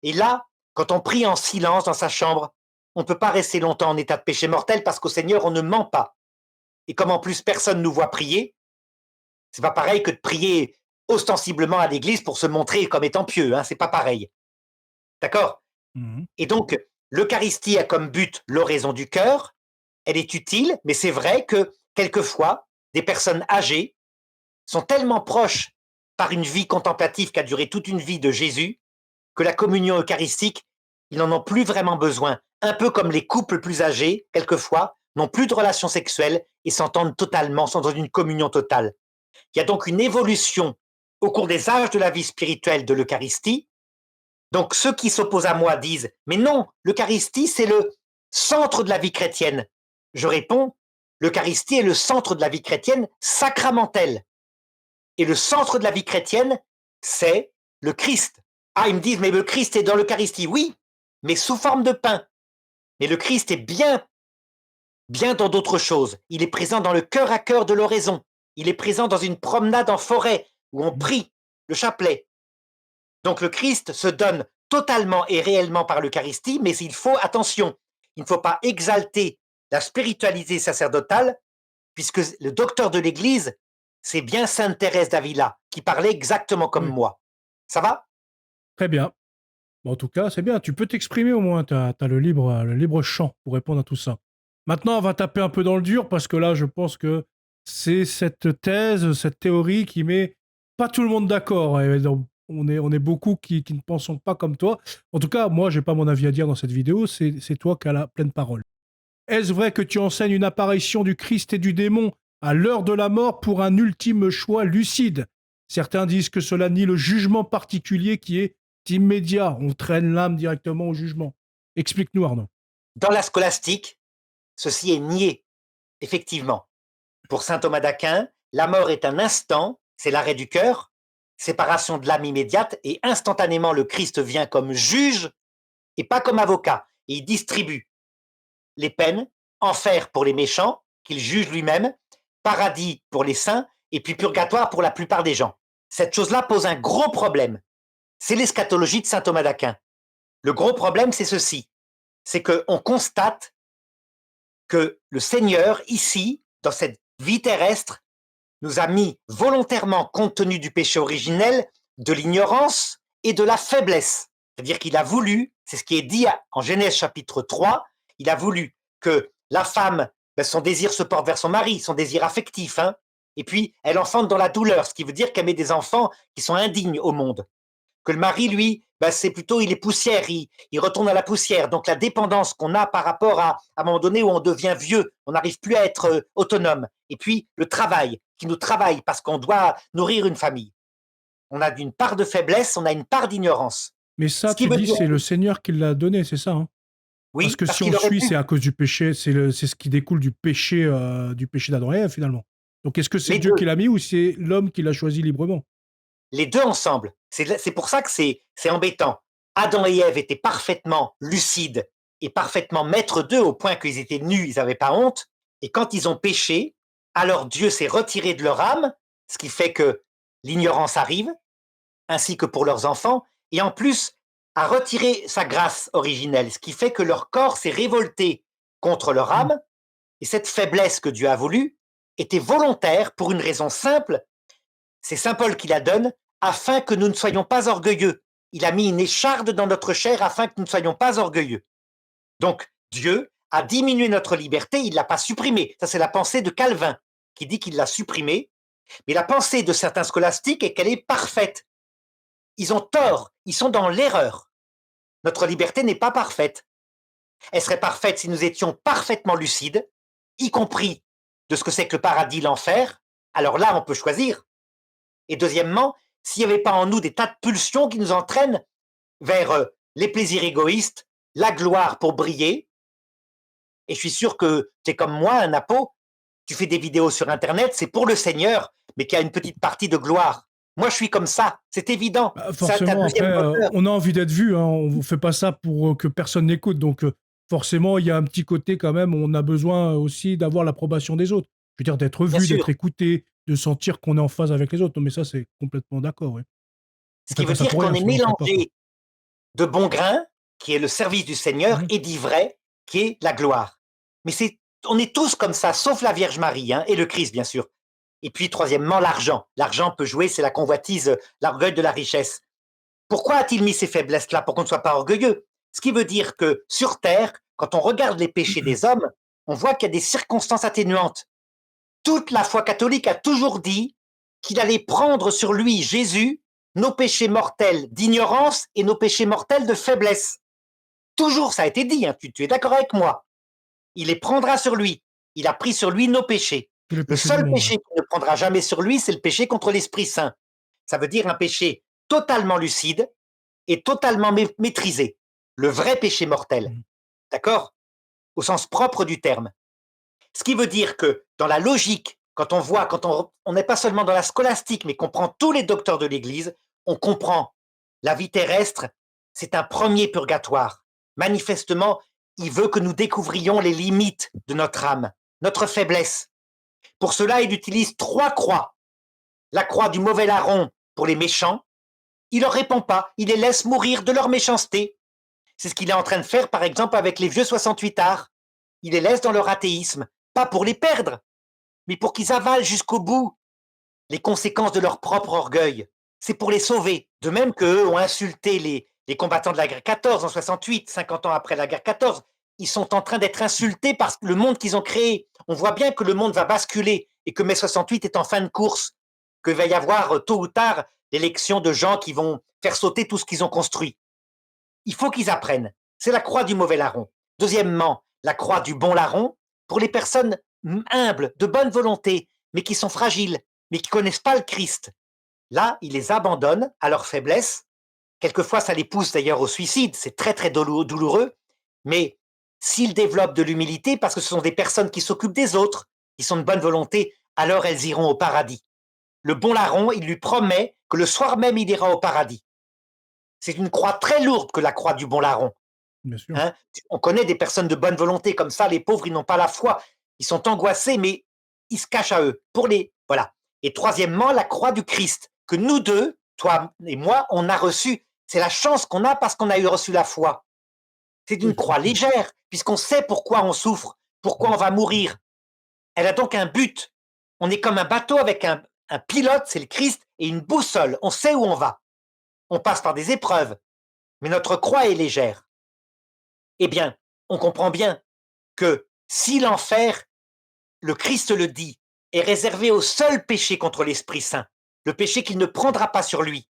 Et là, quand on prie en silence dans sa chambre, on ne peut pas rester longtemps en état de péché mortel parce qu'au Seigneur, on ne ment pas. Et comme en plus personne nous voit prier, c'est pas pareil que de prier ostensiblement à l'église pour se montrer comme étant pieux, hein, c'est pas pareil. D'accord? Et donc, l'Eucharistie a comme but l'oraison du cœur, elle est utile, mais c'est vrai que quelquefois, des personnes âgées sont tellement proches par une vie contemplative qui a duré toute une vie de Jésus, que la communion eucharistique, ils n'en ont plus vraiment besoin. Un peu comme les couples plus âgés, quelquefois, n'ont plus de relations sexuelles et s'entendent totalement, sont dans une communion totale. Il y a donc une évolution au cours des âges de la vie spirituelle de l'Eucharistie. Donc ceux qui s'opposent à moi disent « Mais non, l'Eucharistie, c'est le centre de la vie chrétienne. » Je réponds « L'Eucharistie est le centre de la vie chrétienne sacramentelle. Et le centre de la vie chrétienne, c'est le Christ. » Ah, ils me disent « Mais le Christ est dans l'Eucharistie. » Oui, mais sous forme de pain. Mais le Christ est bien dans d'autres choses. Il est présent dans le cœur à cœur de l'oraison. Il est présent dans une promenade en forêt où on prie le chapelet. Donc le Christ se donne totalement et réellement par l'Eucharistie, mais il faut, attention, il ne faut pas exalter la spiritualité sacerdotale, puisque le docteur de l'Église, c'est bien Sainte Thérèse d'Avila, qui parlait exactement comme moi. Ça va? Très bien. Bon, en tout cas, c'est bien. Tu peux t'exprimer au moins. Tu as le libre champ pour répondre à tout ça. Maintenant, on va taper un peu dans le dur, parce que là, je pense que c'est cette thèse, cette théorie qui met pas tout le monde d'accord. On est beaucoup qui ne pensons pas comme toi. En tout cas, moi, j'ai pas mon avis à dire dans cette vidéo. C'est toi qui as la pleine parole. Est-ce vrai que tu enseignes une apparition du Christ et du démon à l'heure de la mort pour un ultime choix lucide? Certains disent que cela nie le jugement particulier qui est immédiat. On traîne l'âme directement au jugement. Explique-nous, Arnaud. Dans la scolastique, ceci est nié, effectivement. Pour saint Thomas d'Aquin, la mort est un instant, c'est l'arrêt du cœur, séparation de l'âme immédiate, et instantanément le Christ vient comme juge et pas comme avocat. Et il distribue les peines, enfer pour les méchants, qu'il juge lui-même, paradis pour les saints, et puis purgatoire pour la plupart des gens. Cette chose-là pose un gros problème. C'est l'eschatologie de saint Thomas d'Aquin. Le gros problème, c'est ceci. C'est qu'on constate que le Seigneur, ici, dans cette vie terrestre, nous a mis volontairement, compte tenu du péché originel, de l'ignorance et de la faiblesse. C'est-à-dire qu'il a voulu, c'est ce qui est dit en Genèse chapitre 3, il a voulu que la femme, son désir se porte vers son mari, son désir affectif, et puis elle enfante dans la douleur, ce qui veut dire qu'elle met des enfants qui sont indignes au monde. Que le mari, lui, c'est plutôt, il est poussière, il retourne à la poussière. Donc la dépendance qu'on a par rapport à un moment donné où on devient vieux, on n'arrive plus à être autonome. Et puis le travail, qui nous travaille parce qu'on doit nourrir une famille. On a une part de faiblesse, on a une part d'ignorance. Mais ça, tu dis, c'est le Seigneur qui l'a donné, c'est ça, Oui, parce que si on suit, c'est à cause du péché, c'est ce qui découle du péché d'Adam et Ève, finalement. Donc est-ce que c'est Dieu qui l'a mis ou c'est l'homme qui l'a choisi librement? Les deux ensemble. C'est pour ça que c'est embêtant. Adam et Ève étaient parfaitement lucides et parfaitement maîtres d'eux au point qu'ils étaient nus, ils n'avaient pas honte. Et quand ils ont péché, alors Dieu s'est retiré de leur âme, ce qui fait que l'ignorance arrive, ainsi que pour leurs enfants, et en plus a retiré sa grâce originelle, ce qui fait que leur corps s'est révolté contre leur âme, et cette faiblesse que Dieu a voulu était volontaire pour une raison simple, c'est saint Paul qui la donne, afin que nous ne soyons pas orgueilleux. Il a mis une écharde dans notre chair afin que nous ne soyons pas orgueilleux. Donc Dieu a diminué notre liberté, il ne l'a pas supprimée. Ça, c'est la pensée de Calvin qui dit qu'il l'a supprimée. Mais la pensée de certains scolastiques est qu'elle est parfaite. Ils ont tort, ils sont dans l'erreur. Notre liberté n'est pas parfaite. Elle serait parfaite si nous étions parfaitement lucides, y compris de ce que c'est que le paradis, l'enfer. Alors là, on peut choisir. Et deuxièmement, s'il n'y avait pas en nous des tas de pulsions qui nous entraînent vers les plaisirs égoïstes, la gloire pour briller. Et je suis sûr que tu es comme moi, un apo, tu fais des vidéos sur Internet, c'est pour le Seigneur, mais qu'il y a une petite partie de gloire. Moi, je suis comme ça, c'est évident. Forcément, après, on a envie d'être vu, on ne fait pas ça pour que personne n'écoute. Donc, forcément, il y a un petit côté quand même, on a besoin aussi d'avoir l'approbation des autres. Je veux dire, d'être vu, d'être écouté, de sentir qu'on est en phase avec les autres. Non, mais ça, c'est complètement d'accord, oui. Ce qui veut dire qu'on est mélangé de bon grain, qui est le service du Seigneur, et d'ivraie, qui est la gloire. Mais on est tous comme ça, sauf la Vierge Marie, et le Christ, bien sûr. Et puis, troisièmement, l'argent. L'argent peut jouer, c'est la convoitise, l'orgueil de la richesse. Pourquoi a-t-il mis ces faiblesses-là? Pour qu'on ne soit pas orgueilleux. Ce qui veut dire que, sur Terre, quand on regarde les péchés des hommes, on voit qu'il y a des circonstances atténuantes. Toute la foi catholique a toujours dit qu'il allait prendre sur lui, Jésus, nos péchés mortels d'ignorance et nos péchés mortels de faiblesse. Toujours, ça a été dit, tu es d'accord avec moi. Il les prendra sur lui. Il a pris sur lui nos péchés. Le seul péché qu'il ne prendra jamais sur lui, c'est le péché contre l'Esprit Saint. Ça veut dire un péché totalement lucide et totalement maîtrisé. Le vrai péché mortel. D'accord? Au sens propre du terme. Ce qui veut dire que dans la logique, quand on n'est pas seulement dans la scolastique, mais qu'on prend tous les docteurs de l'Église, on comprend la vie terrestre, c'est un premier purgatoire. Manifestement, il veut que nous découvrions les limites de notre âme, notre faiblesse. Pour cela, il utilise 3 croix. La croix du mauvais larron pour les méchants. Il leur répond pas, il les laisse mourir de leur méchanceté. C'est ce qu'il est en train de faire, par exemple, avec les vieux 68 arts. Il les laisse dans leur athéisme, pas pour les perdre, mais pour qu'ils avalent jusqu'au bout les conséquences de leur propre orgueil. C'est pour les sauver. De même qu'eux ont insulté les combattants de la guerre 14 en 68, 50 ans après la guerre 14. Ils sont en train d'être insultés par le monde qu'ils ont créé. On voit bien que le monde va basculer et que mai 68 est en fin de course, qu'il va y avoir tôt ou tard l'élection de gens qui vont faire sauter tout ce qu'ils ont construit. Il faut qu'ils apprennent. C'est la croix du mauvais larron. Deuxièmement, la croix du bon larron pour les personnes humbles, de bonne volonté, mais qui sont fragiles, mais qui ne connaissent pas le Christ. là, il les abandonne à leur faiblesse. Quelquefois, ça les pousse d'ailleurs au suicide, c'est très très douloureux, mais s'ils développent de l'humilité, parce que ce sont des personnes qui s'occupent des autres, qui sont de bonne volonté, alors elles iront au paradis. Le bon larron, il lui promet que le soir même, il ira au paradis. C'est une croix très lourde que la croix du bon larron. Bien sûr. Hein. On connaît des personnes de bonne volonté comme ça, les pauvres, ils n'ont pas la foi, ils sont angoissés, mais ils se cachent à eux. Voilà. Et troisièmement, la croix du Christ, que nous deux, toi et moi, on a reçu. C'est la chance qu'on a parce qu'on a eu reçu la foi. C'est Oui, une tout à croix fait. légère, puisqu'on sait pourquoi on souffre, pourquoi on va mourir. Elle a donc un but. On est comme un bateau avec un pilote, c'est le Christ, et une boussole. On sait où on va. On passe par des épreuves, mais notre croix est légère. Eh bien, on comprend bien que si l'enfer, le Christ le dit, est réservé au seul péché contre l'Esprit Saint, le péché qu'il ne prendra pas sur lui,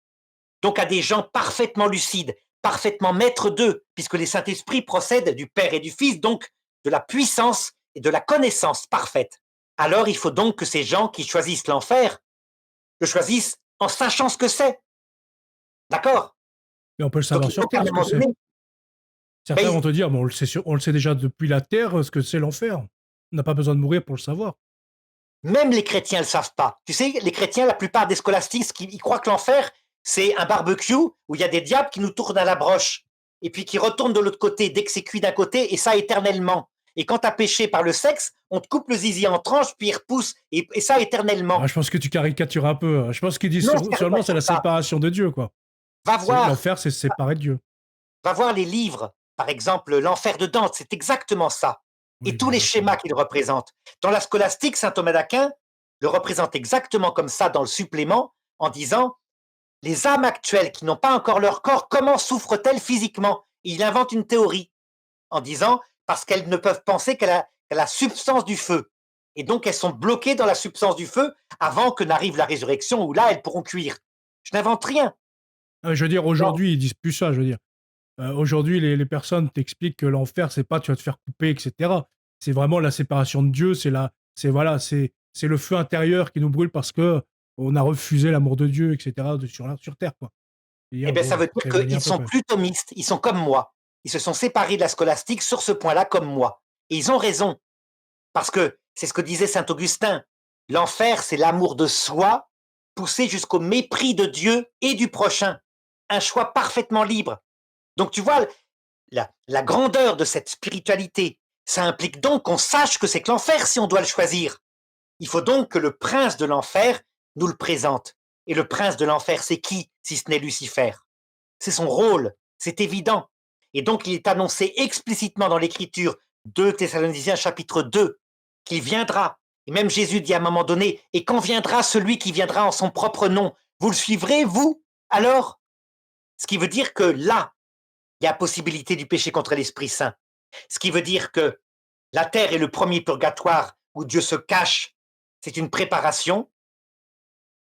donc à des gens parfaitement lucides, parfaitement maîtres d'eux, puisque les Saint-Esprits procèdent du Père et du Fils, donc de la puissance et de la connaissance parfaite. Alors il faut donc que ces gens qui choisissent l'enfer le choisissent en sachant ce que c'est. D'accord? Mais on peut le Donc savoir il faut sur qu'à un Terre, ce que moment c'est. donné, Certains ben, vont te dire, mais on le sait déjà depuis la Terre, ce que c'est l'enfer. On n'a pas besoin de mourir pour le savoir. même les chrétiens ne le savent pas. Tu sais, les chrétiens, la plupart des scolastiques, ils croient que l'enfer, c'est un barbecue où il y a des diables qui nous tournent à la broche et puis qui retournent de l'autre côté dès que c'est cuit d'un côté et ça éternellement. Et quand tu as péché par le sexe, on te coupe le zizi en tranches puis il repousse et ça Ah, éternellement. je pense que tu caricatures un peu. Je pense qu'ils disent Non, je ne seulement c'est caricature la pas. séparation de Dieu, quoi. Va voir, L'enfer, c'est séparé de Dieu. va voir les livres. Par exemple, l'enfer de Dante, c'est exactement ça. Oui, Et tous je les vois très schémas bien. qu'il représente. Dans la scolastique, saint Thomas d'Aquin le représente exactement comme ça dans le supplément en disant les âmes actuelles qui n'ont pas encore leur corps, comment souffrent-elles physiquement? Et il invente une théorie en disant parce qu'elles ne peuvent penser qu'à la substance du feu. Et donc elles sont bloquées dans la substance du feu avant que n'arrive la résurrection où là elles pourront cuire. Je n'invente rien. Ah, je veux dire, Non, aujourd'hui, ils disent plus ça, je veux dire. Aujourd'hui, les personnes t'expliquent que l'enfer, c'est pas tu vas te faire couper, etc. C'est vraiment la séparation de Dieu, c'est le feu intérieur qui nous brûle parce que on a refusé l'amour de Dieu, etc. Sur terre, quoi. Et eh hier, bien, ça bon, veut c'est dire éloigné qu'ils un peu sont quand même. plus thomistes, ils sont comme moi. Ils se sont séparés de la scolastique sur ce point-là comme moi. Et ils ont raison, parce que c'est ce que disait saint Augustin. L'enfer, c'est l'amour de soi poussé jusqu'au mépris de Dieu et du prochain. Un choix parfaitement libre. Donc tu vois, la grandeur de cette spiritualité, ça implique donc qu'on sache que c'est que l'enfer si on doit le choisir. Il faut donc que le prince de l'enfer nous le présente. Et le prince de l'enfer, c'est qui si ce n'est Lucifer? C'est son rôle, c'est évident. Et donc il est annoncé explicitement dans l'Écriture, 2 Thessaloniciens chapitre 2, qu'il viendra. Et même Jésus dit à un moment donné, et quand viendra celui qui viendra en son propre nom, vous le suivrez, vous? Alors, ce qui veut dire que là, il y a possibilité du péché contre l'Esprit Saint. Ce qui veut dire que la terre est le premier purgatoire où Dieu se cache, c'est une préparation.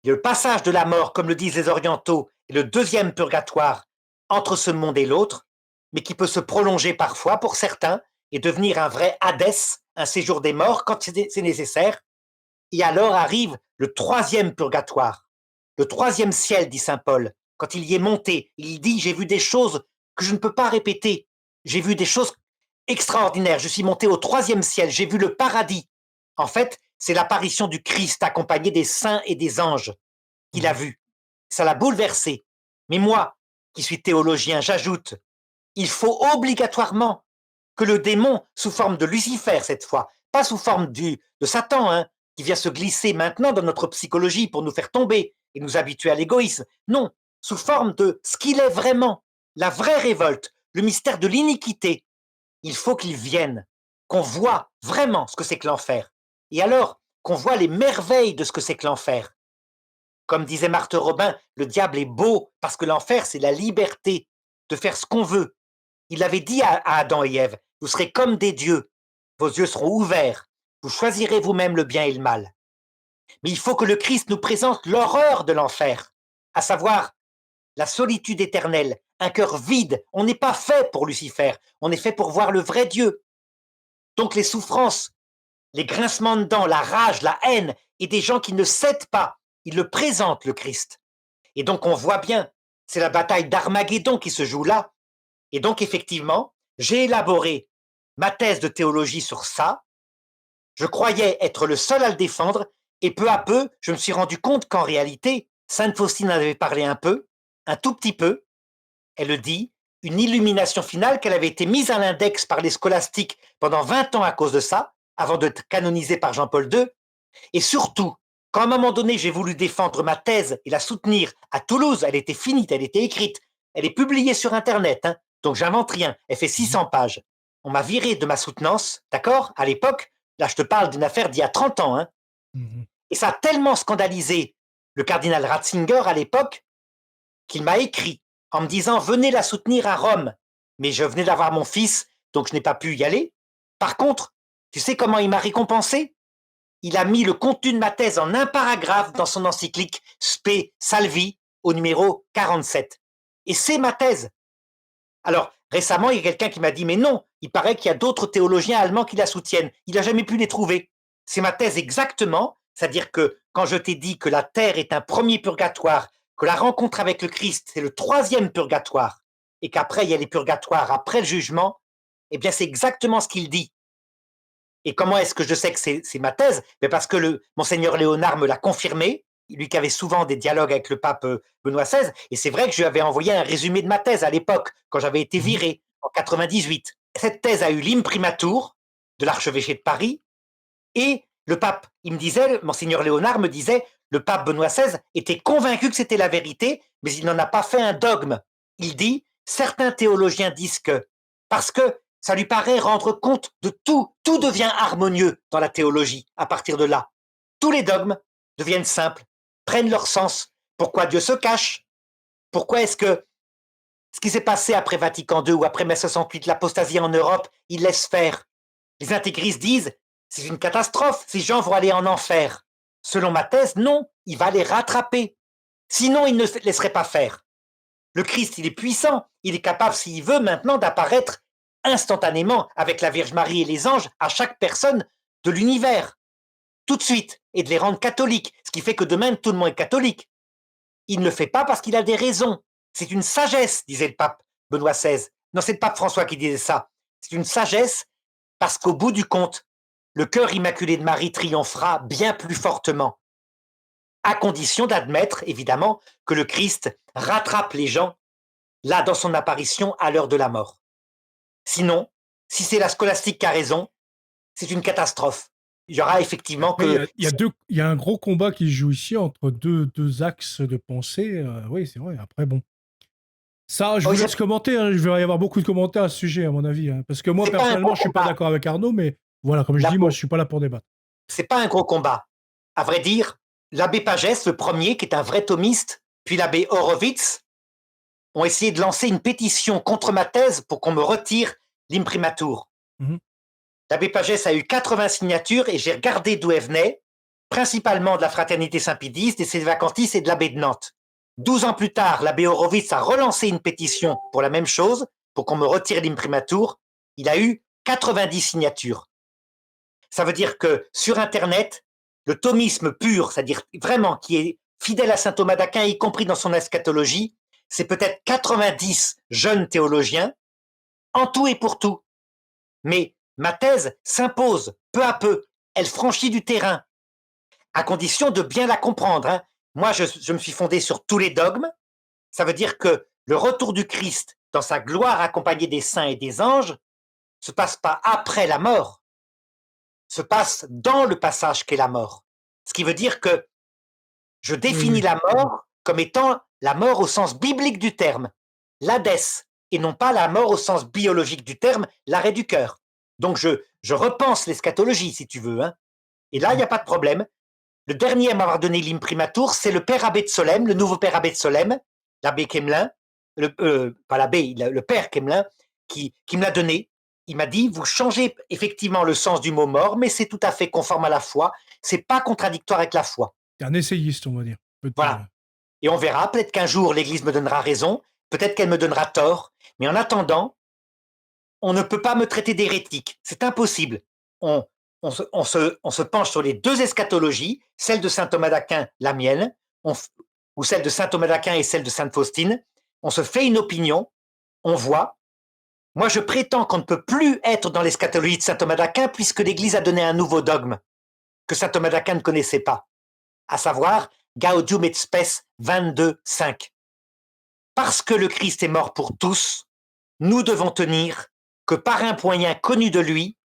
Le passage de la mort, comme le disent les orientaux, est le deuxième purgatoire entre ce monde et l'autre, mais qui peut se prolonger parfois pour certains et devenir un vrai Hadès, un séjour des morts quand c'est nécessaire. Et alors arrive le troisième purgatoire, le troisième ciel, dit saint Paul. Quand il y est monté, il dit, j'ai vu des choses que je ne peux pas répéter. J'ai vu des choses extraordinaires. Je suis monté au troisième ciel, j'ai vu le paradis. En fait, c'est l'apparition du Christ accompagné des saints et des anges qu'il a Mhm. vu. Ça l'a bouleversé. Mais moi, qui suis théologien, j'ajoute, il faut obligatoirement que le démon, sous forme de Lucifer cette fois, pas sous forme de Satan, hein, qui vient se glisser maintenant dans notre psychologie pour nous faire tomber et nous habituer à l'égoïsme. Non, sous forme de ce qu'il est vraiment, la vraie révolte, le mystère de l'iniquité. Il faut qu'il vienne, qu'on voit vraiment ce que c'est que l'enfer. Et alors, qu'on voit les merveilles de ce que c'est que l'enfer. Comme disait Marthe Robin, le diable est beau parce que l'enfer, c'est la liberté de faire ce qu'on veut. Il avait dit à Adam et Ève, vous serez comme des dieux, vos yeux seront ouverts, vous choisirez vous-même le bien et le mal. Mais il faut que le Christ nous présente l'horreur de l'enfer, à savoir la solitude éternelle, un cœur vide. On n'est pas fait pour Lucifer, on est fait pour voir le vrai Dieu. Donc les souffrances, les grincements de dents, la rage, la haine, et des gens qui ne cèdent pas, ils le présentent, le Christ. Et donc, on voit bien, c'est la bataille d'Armageddon qui se joue là. Et donc, effectivement, j'ai élaboré ma thèse de théologie sur ça. Je croyais être le seul à le défendre, et peu à peu, je me suis rendu compte qu'en réalité, Sainte Faustine en avait parlé un peu, un tout petit peu. Elle le dit, une illumination finale qu'elle avait été mise à l'index par les scolastiques pendant 20 ans à cause de ça, avant d'être canonisée par Jean-Paul II. Et surtout, quand à un moment donné, j'ai voulu défendre ma thèse et la soutenir à Toulouse, elle était finie, elle était écrite, elle est publiée sur Internet, hein, donc j'invente rien, elle fait 600 pages. On m'a viré de ma soutenance, d'accord, à l'époque, là je te parle d'une affaire d'il y a 30 ans, hein, Mhm. et ça a tellement scandalisé le cardinal Ratzinger à l'époque qu'il m'a écrit en me disant venez la soutenir à Rome. Mais je venais d'avoir mon fils, donc je n'ai pas pu y aller. Par contre, tu sais comment il m'a récompensé? Il a mis le contenu de ma thèse en un paragraphe dans son encyclique Spe Salvi au numéro 47. Et c'est ma thèse. Alors, récemment, il y a quelqu'un qui m'a dit mais non, il paraît qu'il y a d'autres théologiens allemands qui la soutiennent. Il n'a jamais pu les trouver. C'est ma thèse exactement, c'est-à-dire que quand je t'ai dit que la terre est un premier purgatoire, que la rencontre avec le Christ, c'est le troisième purgatoire, et qu'après, il y a les purgatoires après le jugement, eh bien, c'est exactement ce qu'il dit. Et comment est-ce que je sais que c'est ma thèse? Parce que Monseigneur Léonard me l'a confirmé, lui qui avait souvent des dialogues avec le pape Benoît XVI, et c'est vrai que je lui avais envoyé un résumé de ma thèse à l'époque, quand j'avais été Mhm. viré, en 98. Cette thèse a eu l'imprimatur de l'archevêché de Paris, et le pape, il me disait, Monseigneur Léonard me disait, le pape Benoît XVI était convaincu que c'était la vérité, mais il n'en a pas fait un dogme. Il dit, certains théologiens disent que, parce que ça lui paraît rendre compte de tout, tout devient harmonieux dans la théologie à partir de là. Tous les dogmes deviennent simples, prennent leur sens. Pourquoi Dieu se cache? Pourquoi est-ce que ce qui s'est passé après Vatican II ou après mai 68, l'apostasie en Europe, il laisse faire? Les intégristes disent, c'est une catastrophe, ces gens vont aller en enfer. Selon ma thèse, non, il va les rattraper. Sinon, il ne se laisserait pas faire. Le Christ, il est puissant, il est capable, s'il veut, maintenant d'apparaître instantanément avec la Vierge Marie et les anges à chaque personne de l'univers, tout de suite, et de les rendre catholiques, ce qui fait que demain, tout le monde est catholique. Il ne le fait pas parce qu'il a des raisons. C'est une sagesse, disait le pape Benoît XVI. Non, c'est le pape François qui disait ça. C'est une sagesse parce qu'au bout du compte, le cœur immaculé de Marie triomphera bien plus fortement, à condition d'admettre, évidemment, que le Christ rattrape les gens, là, dans son apparition, à l'heure de la mort. Sinon, si c'est la scolastique qui a raison, c'est une catastrophe. Il y aura effectivement Après, que... il y a un gros combat qui se joue ici entre deux axes de pensée. Oui, c'est vrai. Après, bon. Ça, je Oh, vous laisse commenter. Hein. Il va y avoir beaucoup de commentaires à ce sujet, à mon avis. Hein. Parce que moi, c'est pas un personnellement, gros je suis pas combat. d'accord avec Arnaud, mais voilà, comme je dis, moi, je suis pas là pour débattre. C'est pas un gros combat. À vrai dire, l'abbé Pagès, le premier, qui est un vrai thomiste, puis l'abbé Horowitz, ont essayé de lancer une pétition contre ma thèse pour qu'on me retire l'imprimatur. Mhm. L'abbé Pagès a eu 80 signatures et j'ai regardé d'où elles venaient, principalement de la Fraternité Saint-Pédis, des Sévacantistes et de l'abbé de Nantes. 12 ans plus tard, l'abbé Horowitz a relancé une pétition pour la même chose, pour qu'on me retire l'imprimatur. Il a eu 90 signatures. Ça veut dire que sur Internet, le thomisme pur, c'est-à-dire vraiment qui est fidèle à saint Thomas d'Aquin, y compris dans son eschatologie, c'est peut-être 90 jeunes théologiens, en tout et pour tout. Mais ma thèse s'impose peu à peu, elle franchit du terrain, à condition de bien la comprendre. Hein. Moi, je me suis fondé sur tous les dogmes, ça veut dire que le retour du Christ dans sa gloire accompagné des saints et des anges se passe pas après la mort, se passe dans le passage qu'est la mort. Ce qui veut dire que je Oui, définis oui. la mort comme étant la mort au sens biblique du terme, l'hadès, et non pas la mort au sens biologique du terme, l'arrêt du cœur. Donc je repense l'eschatologie, si tu veux. Hein. Et là, il n'y a pas de problème. Le dernier à m'avoir donné l'imprimatur, c'est le père abbé de Solesmes, le nouveau père abbé de Solesmes, l'abbé Quemelin, pas l'abbé, le père Quemelin, qui me l'a donné. Il m'a dit, vous changez effectivement le sens du mot mort, mais c'est tout à fait conforme à la foi. C'est pas contradictoire avec la foi. T'es un essayiste, on va dire. Voilà. Et on verra, peut-être qu'un jour l'Église me donnera raison, peut-être qu'elle me donnera tort, mais en attendant, on ne peut pas me traiter d'hérétique. C'est impossible. On se penche sur les deux eschatologies, celle de saint Thomas d'Aquin, la mienne. ou celle de saint Thomas d'Aquin et celle de sainte Faustine, on se fait une opinion, on voit. Moi, je prétends qu'on ne peut plus être dans l'eschatologie de saint Thomas d'Aquin puisque l'Église a donné un nouveau dogme que saint Thomas d'Aquin ne connaissait pas, à savoir Gaudium et Spes 22.5. Parce que le Christ est mort pour tous, nous devons tenir que par un moyen connu de lui,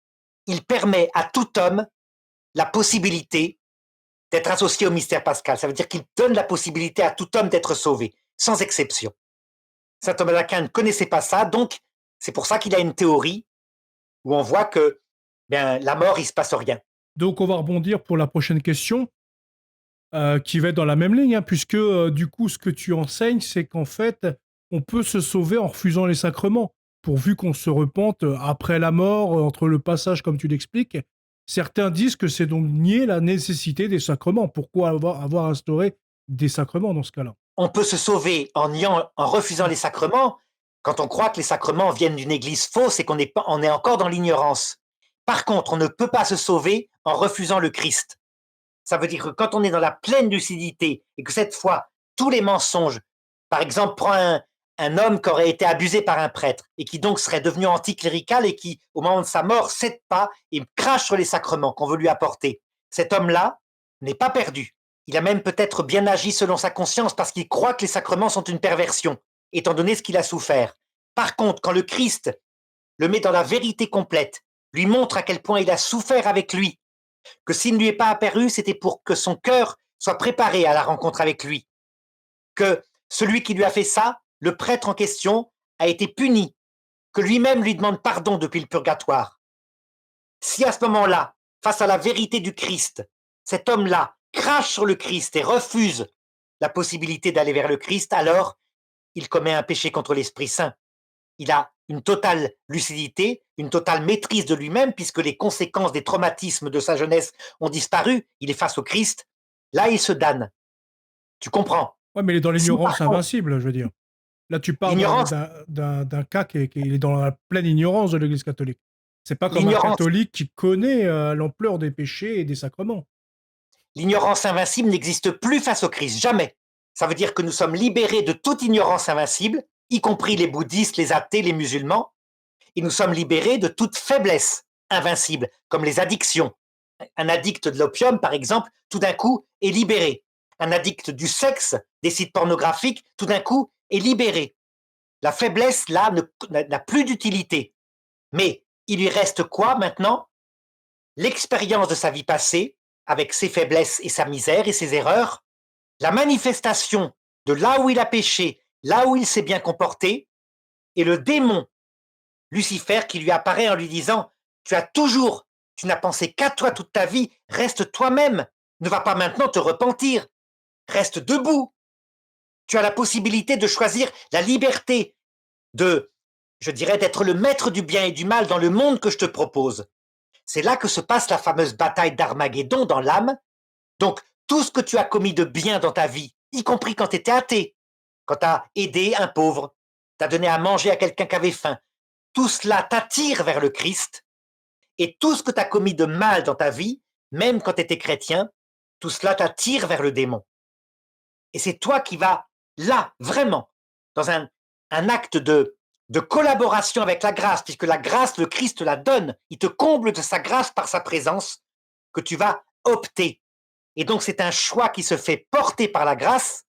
il permet à tout homme la possibilité d'être associé au mystère pascal. Ça veut dire qu'il donne la possibilité à tout homme d'être sauvé, sans exception. Saint Thomas d'Aquin ne connaissait pas ça, donc c'est pour ça qu'il a une théorie où on voit que la mort, il ne se passe rien. Donc on va rebondir pour la prochaine question, qui va être dans la même ligne, puisque du coup, ce que tu enseignes, c'est qu'en fait, on peut se sauver en refusant les sacrements, pourvu qu'on se repente après la mort, entre le passage, comme tu l'expliques. Certains disent que c'est donc nier la nécessité des sacrements. Pourquoi avoir instauré des sacrements dans ce cas-là? On peut se sauver en refusant les sacrements quand on croit que les sacrements viennent d'une église fausse et qu'on est encore dans l'ignorance. Par contre, on ne peut pas se sauver en refusant le Christ. Ça veut dire que quand on est dans la pleine lucidité et que cette fois, tous les mensonges, par exemple, prends un homme qui aurait été abusé par un prêtre et qui donc serait devenu anticlérical et qui, au moment de sa mort, cède pas et crache sur les sacrements qu'on veut lui apporter. Cet homme-là n'est pas perdu. Il a même peut-être bien agi selon sa conscience parce qu'il croit que les sacrements sont une perversion, étant donné ce qu'il a souffert. Par contre, quand le Christ le met dans la vérité complète, lui montre à quel point il a souffert avec lui, que s'il ne lui est pas apparu, c'était pour que son cœur soit préparé à la rencontre avec lui, que celui qui lui a fait ça, le prêtre en question, a été puni, que lui-même lui demande pardon depuis le purgatoire. Si à ce moment-là, face à la vérité du Christ, cet homme-là crache sur le Christ et refuse la possibilité d'aller vers le Christ, alors il commet un péché contre l'Esprit Saint. Il a une totale lucidité, une totale maîtrise de lui-même, puisque les conséquences des traumatismes de sa jeunesse ont disparu. Il est face au Christ. Là, il se damne. Tu comprends? Ouais, mais il est dans Si l'ignorance par contre, invincible, je veux dire. Là, tu parles l'ignorance, d'un cas qui est dans la pleine ignorance de l'Église catholique. C'est pas comme un l'ignorance, catholique qui connaît l'ampleur des péchés et des sacrements. l'ignorance invincible n'existe plus face au Christ, jamais. Ça veut dire que nous sommes libérés de toute ignorance invincible, y compris les bouddhistes, les athées, les musulmans, et nous sommes libérés de toute faiblesse invincible, comme les addictions. Un addict de l'opium, par exemple, tout d'un coup est libéré. Un addict du sexe, des sites pornographiques, tout d'un coup est libéré. La faiblesse, là, n'a plus d'utilité. Mais il lui reste quoi maintenant? L'expérience de sa vie passée, avec ses faiblesses et sa misère et ses erreurs, la manifestation de là où il a péché, là où il s'est bien comporté, et le démon Lucifer qui lui apparaît en lui disant tu n'as pensé qu'à toi toute ta vie, reste toi-même, ne va pas maintenant te repentir, reste debout. Tu as la possibilité de choisir la liberté je dirais, d'être le maître du bien et du mal dans le monde que je te propose. C'est là que se passe la fameuse bataille d'Armageddon dans l'âme. Donc, tout ce que tu as commis de bien dans ta vie, y compris quand tu étais athée, quand tu as aidé un pauvre, tu as donné à manger à quelqu'un qui avait faim, tout cela t'attire vers le Christ, et tout ce que tu as commis de mal dans ta vie, même quand tu étais chrétien, tout cela t'attire vers le démon. Et c'est toi qui vas là, vraiment, dans un acte de collaboration avec la grâce, puisque la grâce, le Christ la donne, il te comble de sa grâce par sa présence, que tu vas opter. Et donc c'est un choix qui se fait porter par la grâce,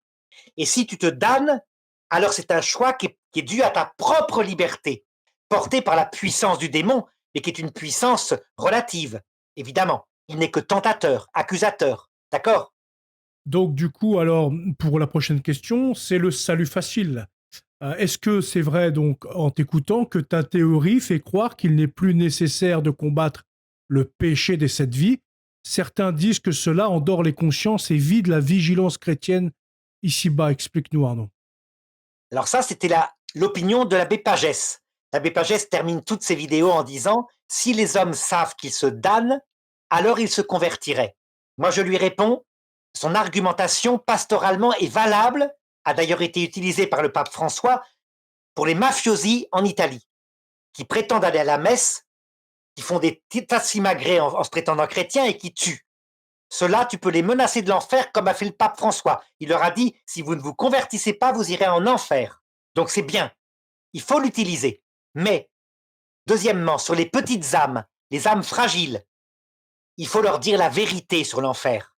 et si tu te damnes, alors c'est un choix qui est dû à ta propre liberté, porté par la puissance du démon, mais qui est une puissance relative, évidemment. Il n'est que tentateur, accusateur, d'accord? Donc, du coup, alors, pour la prochaine question, c'est le salut facile. Est-ce que c'est vrai, donc, en t'écoutant, que ta théorie fait croire qu'il n'est plus nécessaire de combattre le péché des sept vies? Certains disent que cela endort les consciences et vide la vigilance chrétienne ici-bas. Explique-nous, Arnaud. Alors ça, c'était l'opinion de l'abbé Pagès. L'abbé Pagès termine toutes ses vidéos en disant « Si les hommes savent qu'ils se damnent, alors ils se convertiraient ». Moi, je lui réponds, son argumentation pastoralement est valable, a d'ailleurs été utilisée par le pape François pour les mafiosi en Italie, qui prétendent aller à la messe, qui font des tassimagrées en se prétendant chrétiens et qui tuent. ceux-là, tu peux les menacer de l'enfer comme a fait le pape François. Il leur a dit, si vous ne vous convertissez pas, vous irez en enfer. Donc c'est bien, il faut l'utiliser. Mais, deuxièmement, sur les petites âmes, les âmes fragiles, il faut leur dire la vérité sur l'enfer.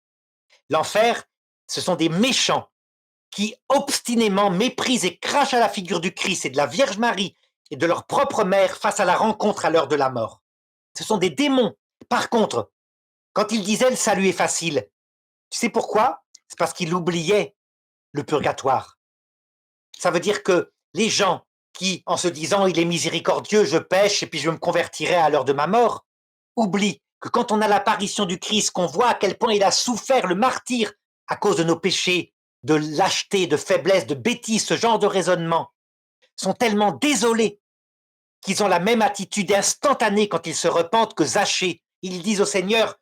L'enfer, ce sont des méchants qui obstinément méprisent et crachent à la figure du Christ et de la Vierge Marie et de leur propre mère face à la rencontre à l'heure de la mort. Ce sont des démons. Par contre, quand il disait le salut est facile, tu sais pourquoi? C'est parce qu'il oubliait le purgatoire. Ça veut dire que les gens qui, en se disant il est miséricordieux, je pêche et puis je me convertirai à l'heure de ma mort, oublient que quand on a l'apparition du Christ, qu'on voit à quel point il a souffert le martyre à cause de nos péchés, de lâcheté, de faiblesse, de bêtise, ce genre de raisonnement, sont tellement désolés qu'ils ont la même attitude instantanée quand ils se repentent que Zachée. Ils disent au Seigneur,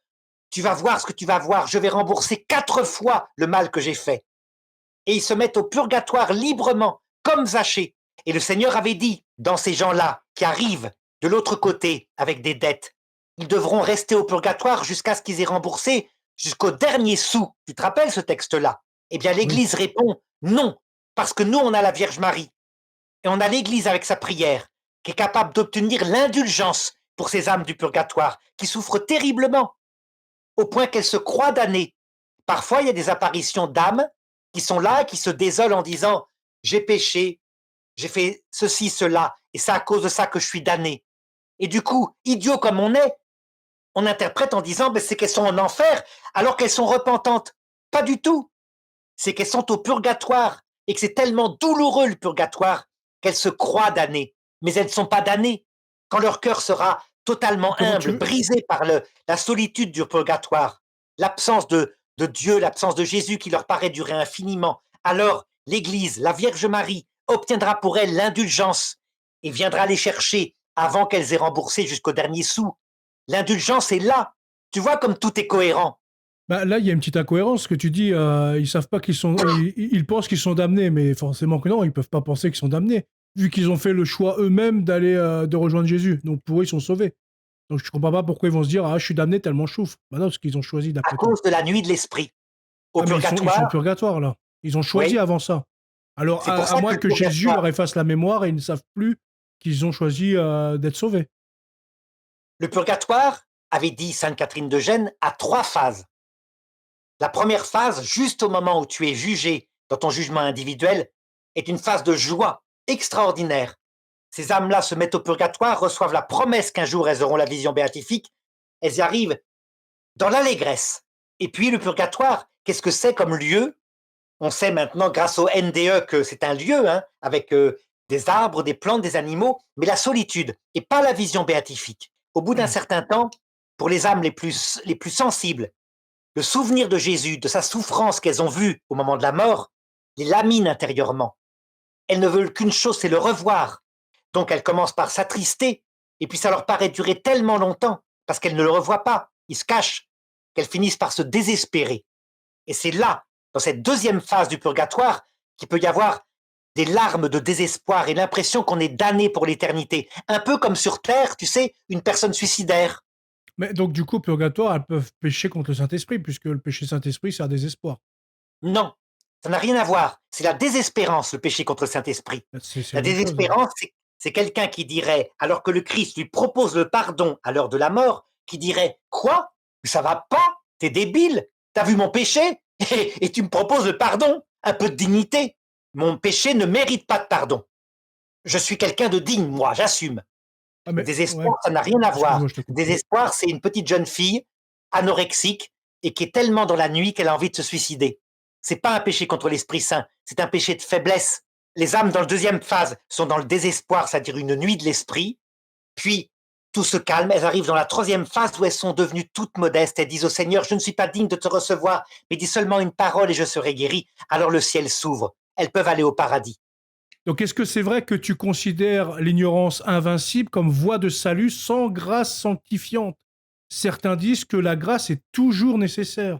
tu vas voir ce que tu vas voir, je vais rembourser 4 fois le mal que j'ai fait. Et ils se mettent au purgatoire librement, comme Zachée. Et le Seigneur avait dit, dans ces gens-là qui arrivent de l'autre côté avec des dettes, ils devront rester au purgatoire jusqu'à ce qu'ils aient remboursé jusqu'au dernier sou. Tu te rappelles ce texte-là? Eh bien, Oui. l'Église répond non, parce que nous, on a la Vierge Marie. Et on a l'Église avec sa prière, qui est capable d'obtenir l'indulgence pour ces âmes du purgatoire, qui souffrent terriblement, au point qu'elles se croient damnées. Parfois, il y a des apparitions d'âmes qui sont là, qui se désolent en disant « j'ai péché, j'ai fait ceci, cela, et c'est à cause de ça que je suis damné ». Et du coup, idiot comme on interprète en disant ben, c'est qu'elles sont en enfer alors qu'elles sont repentantes. Pas du tout. C'est qu'elles sont au purgatoire et que c'est tellement douloureux le purgatoire qu'elles se croient damnées. Mais elles ne sont pas damnées. Quand leur cœur sera totalement Comment humble, tu... brisé par la solitude du purgatoire, l'absence de Dieu, l'absence de Jésus qui leur paraît durer infiniment, alors l'Église, la Vierge Marie, obtiendra pour elles l'indulgence et viendra les chercher avant qu'elles aient remboursé jusqu'au dernier sou. L'indulgence est là. Tu vois comme tout est cohérent. Bah, là, il y a une petite incohérence. Ce que tu dis, ils savent pas qu'ils sont... ils pensent qu'ils sont damnés, mais forcément que non, ils peuvent pas penser qu'ils sont damnés, vu qu'ils ont fait le choix eux-mêmes d'aller de rejoindre Jésus. Donc pour eux, ils sont sauvés. Donc je comprends pas pourquoi ils vont se dire, ah, je suis damné tellement je souffre. Bah non, parce qu'ils ont choisi À d'après toi. cause de la nuit de l'esprit. Au Ah, mais ils sont au purgatoire, purgatoire, là. Ils ont choisi oui, avant ça. Alors, c'est pour à ça que moins le que Jésus purgatoire, leur efface la mémoire et ils ne savent plus qu'ils ont choisi d'être sauvés. le purgatoire, avait dit Sainte Catherine de Gênes, a 3 phases. La première phase, juste au moment où tu es jugé dans ton jugement individuel, est une phase de joie extraordinaire. Ces âmes-là se mettent au purgatoire, reçoivent la promesse qu'un jour elles auront la vision béatifique, elles y arrivent dans l'allégresse. Et puis le purgatoire, qu'est-ce que c'est comme lieu? On sait maintenant, grâce au NDE, que c'est un lieu, hein, avec des arbres, des plantes, des animaux, mais la solitude et pas la vision béatifique. Au bout d'un certain temps, pour les âmes les plus sensibles, le souvenir de Jésus, de sa souffrance qu'elles ont vue au moment de la mort, les lamine intérieurement. Elles ne veulent qu'une chose, c'est le revoir. Donc elles commencent par s'attrister, et puis ça leur paraît durer tellement longtemps, parce qu'elles ne le revoient pas, ils se cachent, qu'elles finissent par se désespérer. Et c'est là, dans cette deuxième phase du purgatoire, qu'il peut y avoir des larmes de désespoir et l'impression qu'on est damné pour l'éternité. Un peu comme sur Terre, tu sais, une personne suicidaire. Mais donc, du coup, au purgatoire, elles peuvent pécher contre le Saint-Esprit, puisque le péché Saint-Esprit, c'est un désespoir. Non, ça n'a rien à voir. C'est la désespérance, le péché contre le Saint-Esprit. C'est La la même chose, là. désespérance, c'est quelqu'un qui dirait, alors que le Christ lui propose le pardon à l'heure de la mort, qui dirait, quoi? Ça va pas? T'es débile? T'as vu mon péché? Et tu me proposes le pardon? Un peu de dignité. Mon péché ne mérite pas de pardon. Je suis quelqu'un de digne, moi, j'assume. Ah, Le mais, ouais, désespoir, ça n'a rien à voir. excuse-moi, je t'ai Le coupé. désespoir, c'est une petite jeune fille anorexique et qui est tellement dans la nuit qu'elle a envie de se suicider. C'est pas un péché contre l'Esprit Saint, c'est un péché de faiblesse. Les âmes dans la deuxième phase sont dans le désespoir, c'est-à-dire une nuit de l'esprit. Puis tout se calme, elles arrivent dans la troisième phase où elles sont devenues toutes modestes. Elles disent au Seigneur, je ne suis pas digne de te recevoir, mais dis seulement une parole et je serai guéri. Alors le ciel s'ouvre. Elles peuvent aller au paradis. Donc, est-ce que c'est vrai que tu considères l'ignorance invincible comme voie de salut sans grâce sanctifiante? Certains disent que la grâce est toujours nécessaire.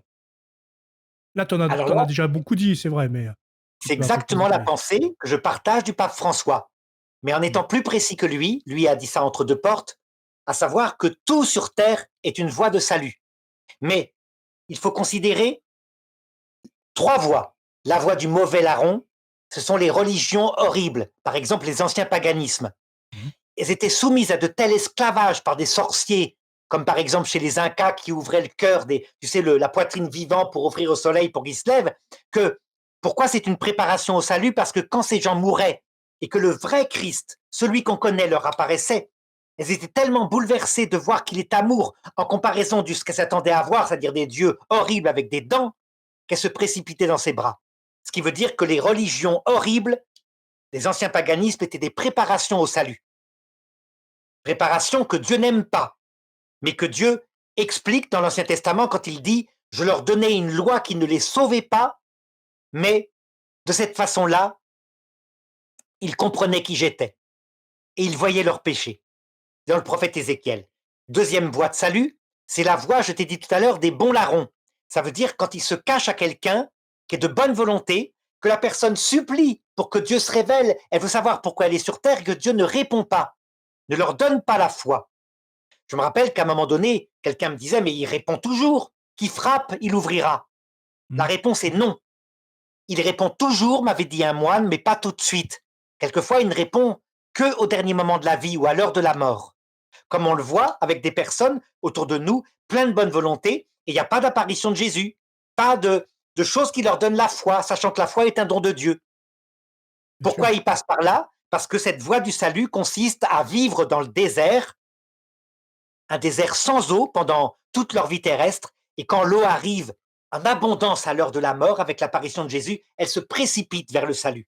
Là, Alors t'en là, as déjà beaucoup dit, c'est vrai, mais tu c'est peux un peu plus exactement la détailler. pensée que je partage du pape François. Mais en Mm. étant plus précis que lui a dit ça entre deux portes, à savoir que tout sur terre est une voie de salut. Mais il faut considérer 3 voies. La voie du mauvais larron, ce sont les religions horribles, par exemple les anciens paganismes. Mmh. Elles étaient soumises à de tels esclavages par des sorciers, comme par exemple chez les Incas qui ouvraient le cœur, la poitrine vivant pour offrir au soleil pour qu'il se lève, que pourquoi c'est une préparation au salut? Parce que quand ces gens mouraient et que le vrai Christ, celui qu'on connaît, leur apparaissait, elles étaient tellement bouleversées de voir qu'il est amour en comparaison de ce qu'elles s'attendaient à voir, c'est-à-dire des dieux horribles avec des dents, qu'elles se précipitaient dans ses bras. Ce qui veut dire que les religions horribles des anciens paganismes étaient des préparations au salut. Préparations que Dieu n'aime pas, mais que Dieu explique dans l'Ancien Testament quand il dit « Je leur donnais une loi qui ne les sauvait pas, mais de cette façon-là, ils comprenaient qui j'étais et ils voyaient leurs péchés. » Dans le prophète Ézéchiel. Deuxième voie de salut, c'est la voie, je t'ai dit tout à l'heure, des bons larrons. Ça veut dire quand il se cache à quelqu'un qui est de bonne volonté, que la personne supplie pour que Dieu se révèle, elle veut savoir pourquoi elle est sur terre, que Dieu ne répond pas, ne leur donne pas la foi. Je me rappelle qu'à un moment donné, quelqu'un me disait, mais il répond toujours, qui frappe, il ouvrira. La Mmh. réponse est non. Il répond toujours, m'avait dit un moine, mais pas tout de suite. Quelquefois, il ne répond que au dernier moment de la vie ou à l'heure de la mort. Comme on le voit avec des personnes autour de nous, plein de bonne volonté, et il n'y a pas d'apparition de Jésus, pas de choses qui leur donnent la foi, sachant que la foi est un don de Dieu. Bien sûr. Pourquoi ils passent par là? Parce que cette voie du salut consiste à vivre dans le désert, un désert sans eau pendant toute leur vie terrestre, et quand l'eau arrive en abondance à l'heure de la mort, avec l'apparition de Jésus, elle se précipite vers le salut.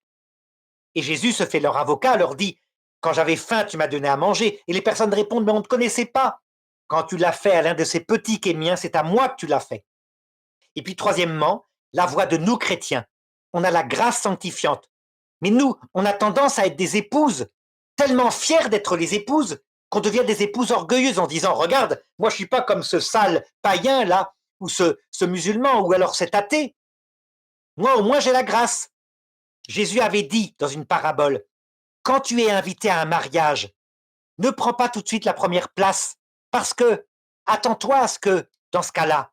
Et Jésus se fait leur avocat, leur dit, quand j'avais faim, tu m'as donné à manger. Et les personnes répondent, mais on ne te connaissait pas. Quand tu l'as fait à l'un de ces petits qui est mien, c'est à moi que tu l'as fait. Et puis troisièmement, la voie de nous chrétiens. On a la grâce sanctifiante. Mais nous, on a tendance à être des épouses, tellement fières d'être les épouses, qu'on devient des épouses orgueilleuses en disant, regarde, moi je suis pas comme ce sale païen là, ou ce musulman, ou alors cet athée. Moi au moins j'ai la grâce. Jésus avait dit dans une parabole, quand tu es invité à un mariage, ne prends pas tout de suite la première place, parce que attends-toi à ce que, dans ce cas-là,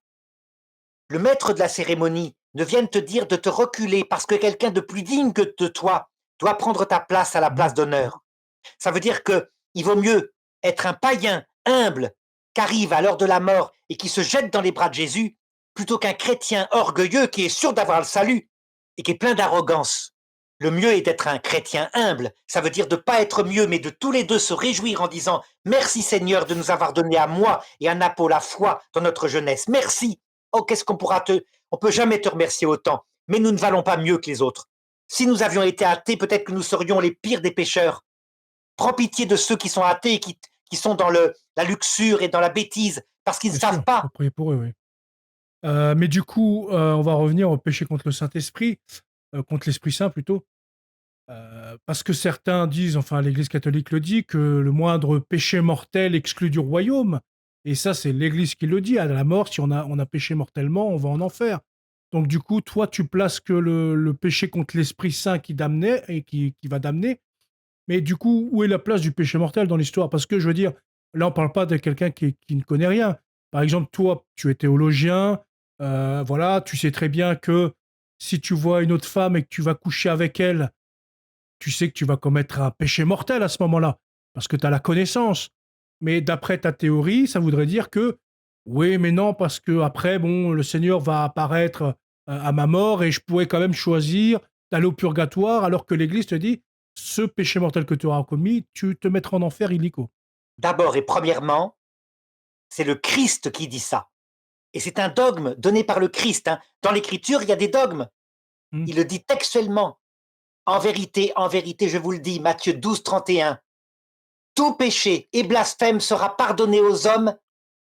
le maître de la cérémonie ne vienne te dire de te reculer parce que quelqu'un de plus digne que de toi doit prendre ta place à la Mmh. place d'honneur. Ça veut dire que il vaut mieux être un païen humble qu'arrive à l'heure de la mort et qui se jette dans les bras de Jésus, plutôt qu'un chrétien orgueilleux qui est sûr d'avoir le salut et qui est plein d'arrogance. Le mieux est d'être un chrétien humble. Ça veut dire de ne pas être mieux, mais de tous les deux se réjouir en disant merci Seigneur de nous avoir donné à moi et à Napo la foi dans notre jeunesse. Merci. Oh, qu'est-ce qu'on pourra on peut jamais te remercier autant, mais nous ne valons pas mieux que les autres. Si nous avions été athées, peut-être que nous serions les pires des pécheurs. Prends pitié de ceux qui sont athées et qui sont dans la luxure et dans la bêtise, parce qu'ils ne Bien savent sûr, pas. faut prier pour eux, oui. Mais du coup, on va revenir au péché contre le Saint-Esprit, contre l'Esprit Saint plutôt. Parce que certains disent, enfin l'Église catholique le dit, que le moindre péché mortel exclut du royaume. Et ça, c'est l'Église qui le dit. À la mort, si on a péché mortellement, on va en enfer. Donc du coup, toi, tu places que le péché contre l'Esprit Saint qui damnait et qui va damner. Mais du coup, où est la place du péché mortel dans l'histoire? Parce que je veux dire, là, on parle pas de quelqu'un qui ne connaît rien. Par exemple, toi, tu es théologien, voilà, tu sais très bien que si tu vois une autre femme et que tu vas coucher avec elle, tu sais que tu vas commettre un péché mortel à ce moment-là, parce que tu as la connaissance. Mais d'après ta théorie, ça voudrait dire que oui, mais non, parce que après, bon, le Seigneur va apparaître à ma mort et je pourrais quand même choisir d'aller au purgatoire, alors que l'Église te dit ce péché mortel que tu auras commis, tu te mettras en enfer illico. D'abord et premièrement, c'est le Christ qui dit ça. Et c'est un dogme donné par le Christ. Hein. Dans l'Écriture, il y a des dogmes. Hmm. Il le dit textuellement. En vérité, je vous le dis, Matthieu 12, 31. Tout péché et blasphème sera pardonné aux hommes,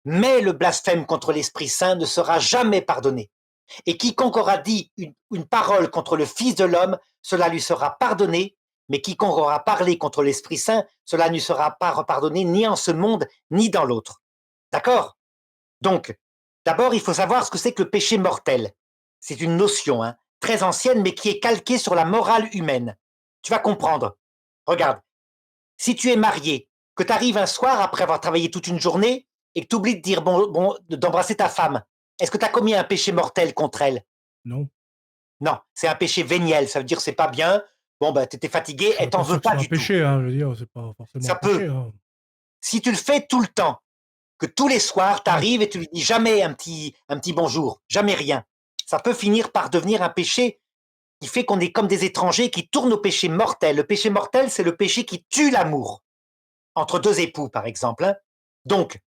mais le blasphème contre l'Esprit Saint ne sera jamais pardonné. Et quiconque aura dit une parole contre le Fils de l'homme, cela lui sera pardonné, mais quiconque aura parlé contre l'Esprit Saint, cela ne sera pas pardonné ni en ce monde, ni dans l'autre. D'accord? Donc, d'abord, il faut savoir ce que c'est que le péché mortel. C'est une notion très ancienne, mais qui est calquée sur la morale humaine. Tu vas comprendre. Regarde, si tu es marié, que tu arrives un soir après avoir travaillé toute une journée et que tu oublies de dire d'embrasser ta femme, Est-ce que tu as commis un péché mortel contre elle? Non. Non, c'est un péché véniel, ça veut dire c'est pas bien. Bon, bah, tu étais fatigué, Je suis elle même t'en pas veut sûr que ce pas soit un du tout. péché, hein, je veux dire, c'est pas forcément Ça un péché, peut. hein. Si tu le fais tout le temps, que tous les soirs, tu Ouais, arrives et tu lui dis jamais un petit bonjour, jamais rien, ça peut finir par devenir un péché qui fait qu'on est comme des étrangers qui tournent au péché mortel. Le péché mortel, c'est le péché qui tue l'amour, entre deux époux, par exemple, hein. Donc,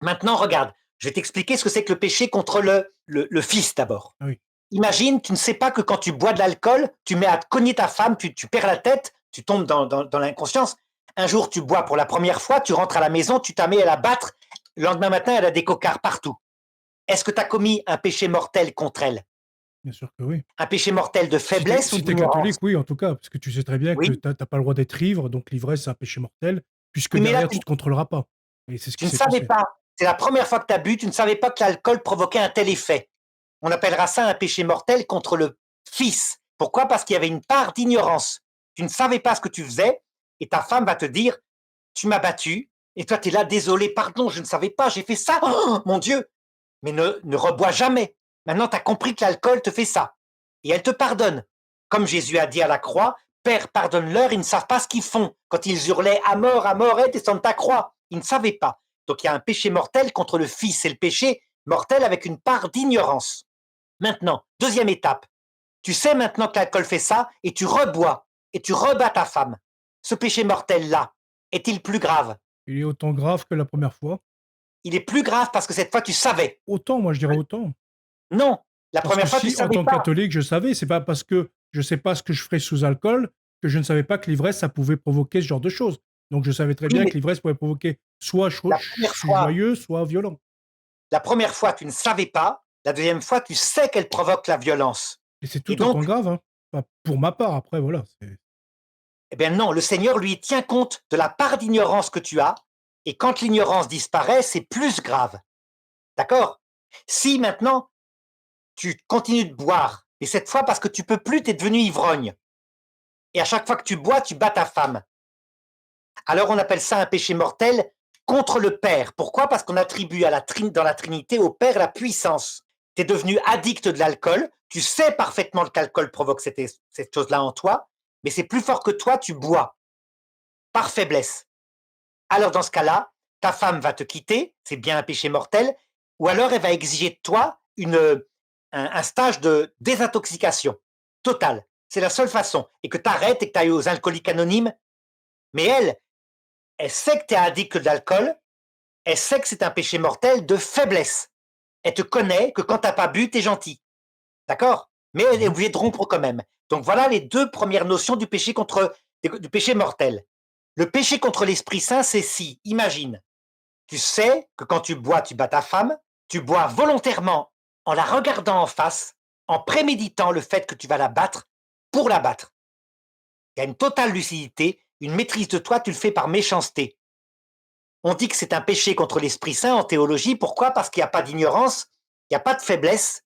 maintenant, regarde, je vais t'expliquer ce que c'est que le péché contre le fils d'abord. ah oui. Imagine, tu ne sais pas que quand tu bois de l'alcool, tu mets à te cogner ta femme, tu perds la tête, tu tombes dans l'inconscience. Un jour, tu bois pour la première fois, tu rentres à la maison, tu t'as mis à la battre. Le lendemain matin, elle a des cocards partout. Est-ce que tu as commis un péché mortel contre elle? Bien sûr que oui. Un péché mortel de faiblesse ou Si tu d'ignorance? catholique, oui, en tout cas, parce que tu sais très bien que Oui. tu as pas le droit d'être ivre, donc l'ivresse, c'est un péché mortel, puisque Oui, mais là, derrière, tu te contrôleras pas et c'est ce tu qui ne s'est savais passé. pas. C'est la première fois que tu as bu, tu ne savais pas que l'alcool provoquait un tel effet. On appellera ça un péché mortel contre le fils. Pourquoi? Parce qu'il y avait une part d'ignorance. Tu ne savais pas ce que tu faisais et ta femme va te dire, tu m'as battu et toi, tu es là, désolé, pardon, je ne savais pas, j'ai fait ça. Oh, mon Dieu. Mais ne rebois jamais. Maintenant, tu as compris que l'alcool te fait ça. Et elle te pardonne. Comme Jésus a dit à la croix, Père, pardonne-leur, ils ne savent pas ce qu'ils font. Quand ils hurlaient à mort, et descends de ta croix. Ils ne savaient pas. Donc il y a un péché mortel contre le Fils, c'est le péché mortel avec une part d'ignorance. Maintenant, deuxième étape. Tu sais maintenant que l'alcool fait ça et tu rebois et tu rebats ta femme. Ce péché mortel-là, est-il plus grave? Il est autant grave que la première fois. Il est plus grave parce que cette fois tu savais. Autant, moi, je dirais autant. Non, la Parce que première fois tu si, en savais tant que pas. catholique, je savais, c'est pas parce que je sais pas ce que je ferais sous alcool que je ne savais pas que l'ivresse, ça pouvait provoquer ce genre de choses. Donc je savais très Oui, bien mais que l'ivresse pouvait provoquer soit la première fois, joyeux, soit violent. la première fois tu ne savais pas. La deuxième fois, tu sais qu'elle provoque la violence. Et c'est Et tout donc, autant grave, hein. Enfin, pour ma part, après, voilà, c'est eh bien non, le Seigneur lui tient compte de la part d'ignorance que tu as. Et quand l'ignorance disparaît, c'est plus grave. D'accord? Si maintenant tu continues de boire, et cette fois parce que tu peux plus, tu es devenu ivrogne, et à chaque fois que tu bois, tu bats ta femme, alors on appelle ça un péché mortel contre le Père. Pourquoi? Parce qu'on attribue dans la Trinité au Père la puissance. Tu es devenu addict de l'alcool, tu sais parfaitement que l'alcool provoque cette chose-là en toi, mais c'est plus fort que toi, tu bois, par faiblesse. Alors dans ce cas-là, ta femme va te quitter, c'est bien un péché mortel, ou alors elle va exiger de toi un stage de désintoxication totale. C'est la seule façon. Et que tu arrêtes et que tu ailles aux alcooliques anonymes. Mais elle sait que tu es addict de l'alcool, elle sait que c'est un péché mortel de faiblesse. Elle te connaît que quand tu n'as pas bu, tu es gentil. D'accord? Mais elle est mmh. obligée de rompre quand même. Donc voilà les deux premières notions du péché mortel. Le péché contre l'Esprit Saint, c'est si, imagine, tu sais que quand tu bois, tu bats ta femme, tu bois volontairement en la regardant en face, en préméditant le fait que tu vas la battre pour la battre. Il y a une totale lucidité, une maîtrise de toi, tu le fais par méchanceté. On dit que c'est un péché contre l'Esprit Saint en théologie. Pourquoi? Parce qu'il n'y a pas d'ignorance, il n'y a pas de faiblesse.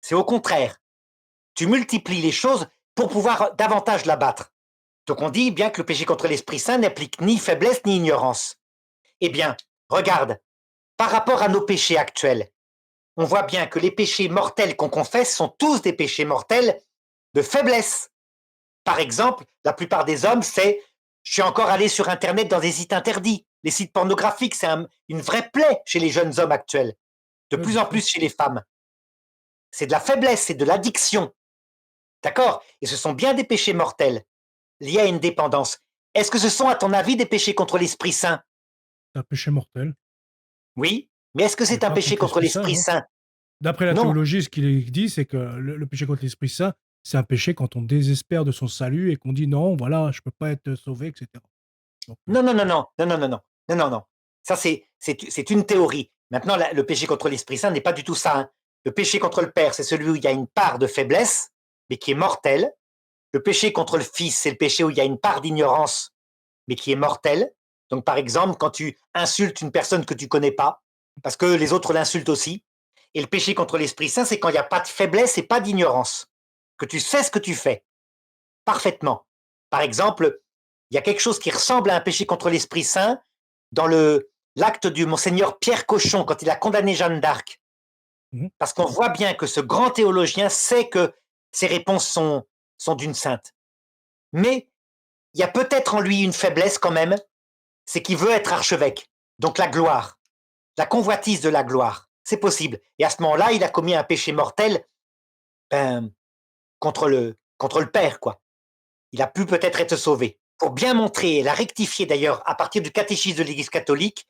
C'est au contraire. Tu multiplies les choses pour pouvoir davantage la battre. Donc on dit bien que le péché contre l'Esprit Saint n'implique ni faiblesse ni ignorance. Eh bien, regarde, par rapport à nos péchés actuels, on voit bien que les péchés mortels qu'on confesse sont tous des péchés mortels de faiblesse. Par exemple, la plupart des hommes, c'est je suis encore allé sur Internet dans des sites interdits. Les sites pornographiques, c'est une vraie plaie chez les jeunes hommes actuels, de Ouais, plus bien en sûr. plus chez les femmes. C'est de la faiblesse, c'est de l'addiction. D'accord? Et ce sont bien des péchés mortels liés à une dépendance. Est-ce que ce sont, à ton avis, des péchés contre l'Esprit Saint? C'est un péché mortel, Oui. Mais est-ce que mais c'est un pas péché contre contre l'Esprit Saint, l'Esprit non. Saint? D'après la Non. théologie, ce qu'il est dit, c'est que le péché contre l'Esprit Saint, c'est un péché quand on désespère de son salut et qu'on dit: «Non, voilà, je peux pas être sauvé» et cetera. Donc Non, non, non, non, non, non, non, non, non, non, non. Ça, c'est une théorie. Maintenant, le péché contre l'Esprit Saint n'est pas du tout ça, hein. Le péché contre le Père, c'est celui où il y a une part de faiblesse, mais qui est mortelle. Le péché contre le Fils, c'est le péché où il y a une part d'ignorance, mais qui est mortelle. Donc, par exemple, quand tu insultes une personne que tu connais pas, parce que les autres l'insultent aussi. Et le péché contre l'Esprit Saint, c'est quand il n'y a pas de faiblesse et pas d'ignorance, que tu sais ce que tu fais parfaitement. Par exemple, il y a quelque chose qui ressemble à un péché contre l'Esprit Saint dans l'acte du monseigneur Pierre Cochon quand il a condamné Jeanne d'Arc. Mmh. Parce qu'on voit bien que ce grand théologien sait que ses réponses sont d'une sainte. Mais il y a peut-être en lui une faiblesse quand même, c'est qu'il veut être archevêque. Donc la gloire, la convoitise de la gloire, c'est possible. Et à ce moment-là, il a commis un péché mortel ben, contre le Père, quoi. Il a pu peut-être être sauvé. Pour bien montrer, et la rectifier d'ailleurs à partir du catéchisme de l'Église catholique,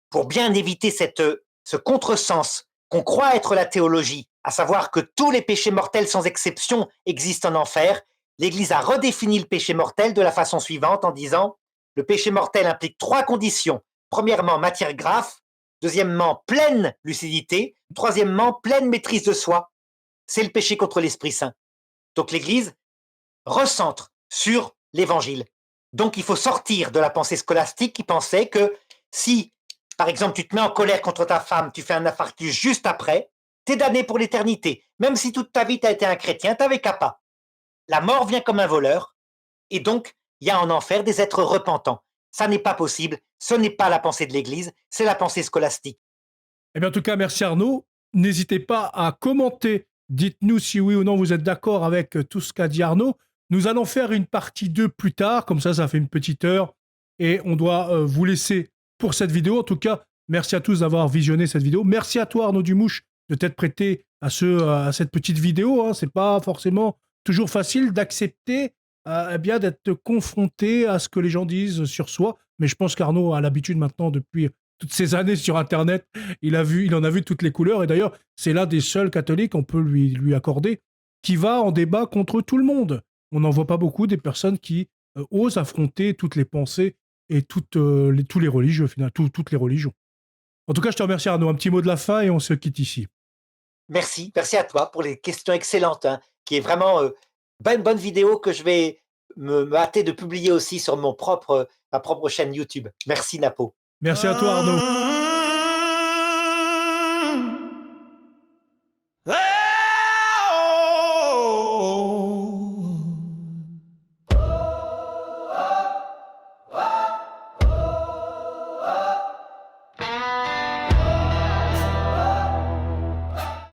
pour bien éviter ce contresens qu'on croit être la théologie, à savoir que tous les péchés mortels sans exception existent en enfer, l'Église a redéfini le péché mortel de la façon suivante en disant le péché mortel implique 3 conditions. Premièrement, matière grave. Deuxièmement, pleine lucidité. Troisièmement, pleine maîtrise de soi. C'est le péché contre l'Esprit Saint. Donc l'Église recentre sur l'Évangile. Donc il faut sortir de la pensée scolastique qui pensait que si, par exemple, tu te mets en colère contre ta femme, tu fais un infarctus juste après, t'es damné pour l'éternité. Même si toute ta vie t'as été un chrétien, t'avais qu'à pas. La mort vient comme un voleur, et donc il y a en enfer des êtres repentants. Ça n'est pas possible, ce n'est pas la pensée de l'Église, c'est la pensée scolastique. Eh bien, en tout cas, merci Arnaud. N'hésitez pas à commenter. Dites-nous si oui ou non vous êtes d'accord avec tout ce qu'a dit Arnaud. Nous allons faire une partie 2 plus tard, comme ça fait une petite heure. Et on doit vous laisser pour cette vidéo. En tout cas, merci à tous d'avoir visionné cette vidéo. Merci à toi Arnaud Dumouche de t'être prêté à cette petite vidéo. Hein. C'est pas forcément toujours facile d'accepter eh bien d'être confronté à ce que les gens disent sur soi. Mais je pense qu'Arnaud a l'habitude maintenant depuis toutes ces années sur Internet. Il en a vu toutes les couleurs. Et d'ailleurs, c'est l'un des seuls catholiques, on peut lui accorder, qui va en débat contre tout le monde. On n'en voit pas beaucoup des personnes qui osent affronter toutes les pensées et tous les religieux, finalement, toutes les religions. En tout cas, je te remercie Arnaud. Un petit mot de la fin et on se quitte ici. Merci à toi pour les questions excellentes, hein, qui est vraiment bonne vidéo que je vais me hâter de publier aussi sur ma propre chaîne YouTube. Merci Napo. Merci à toi Arnaud.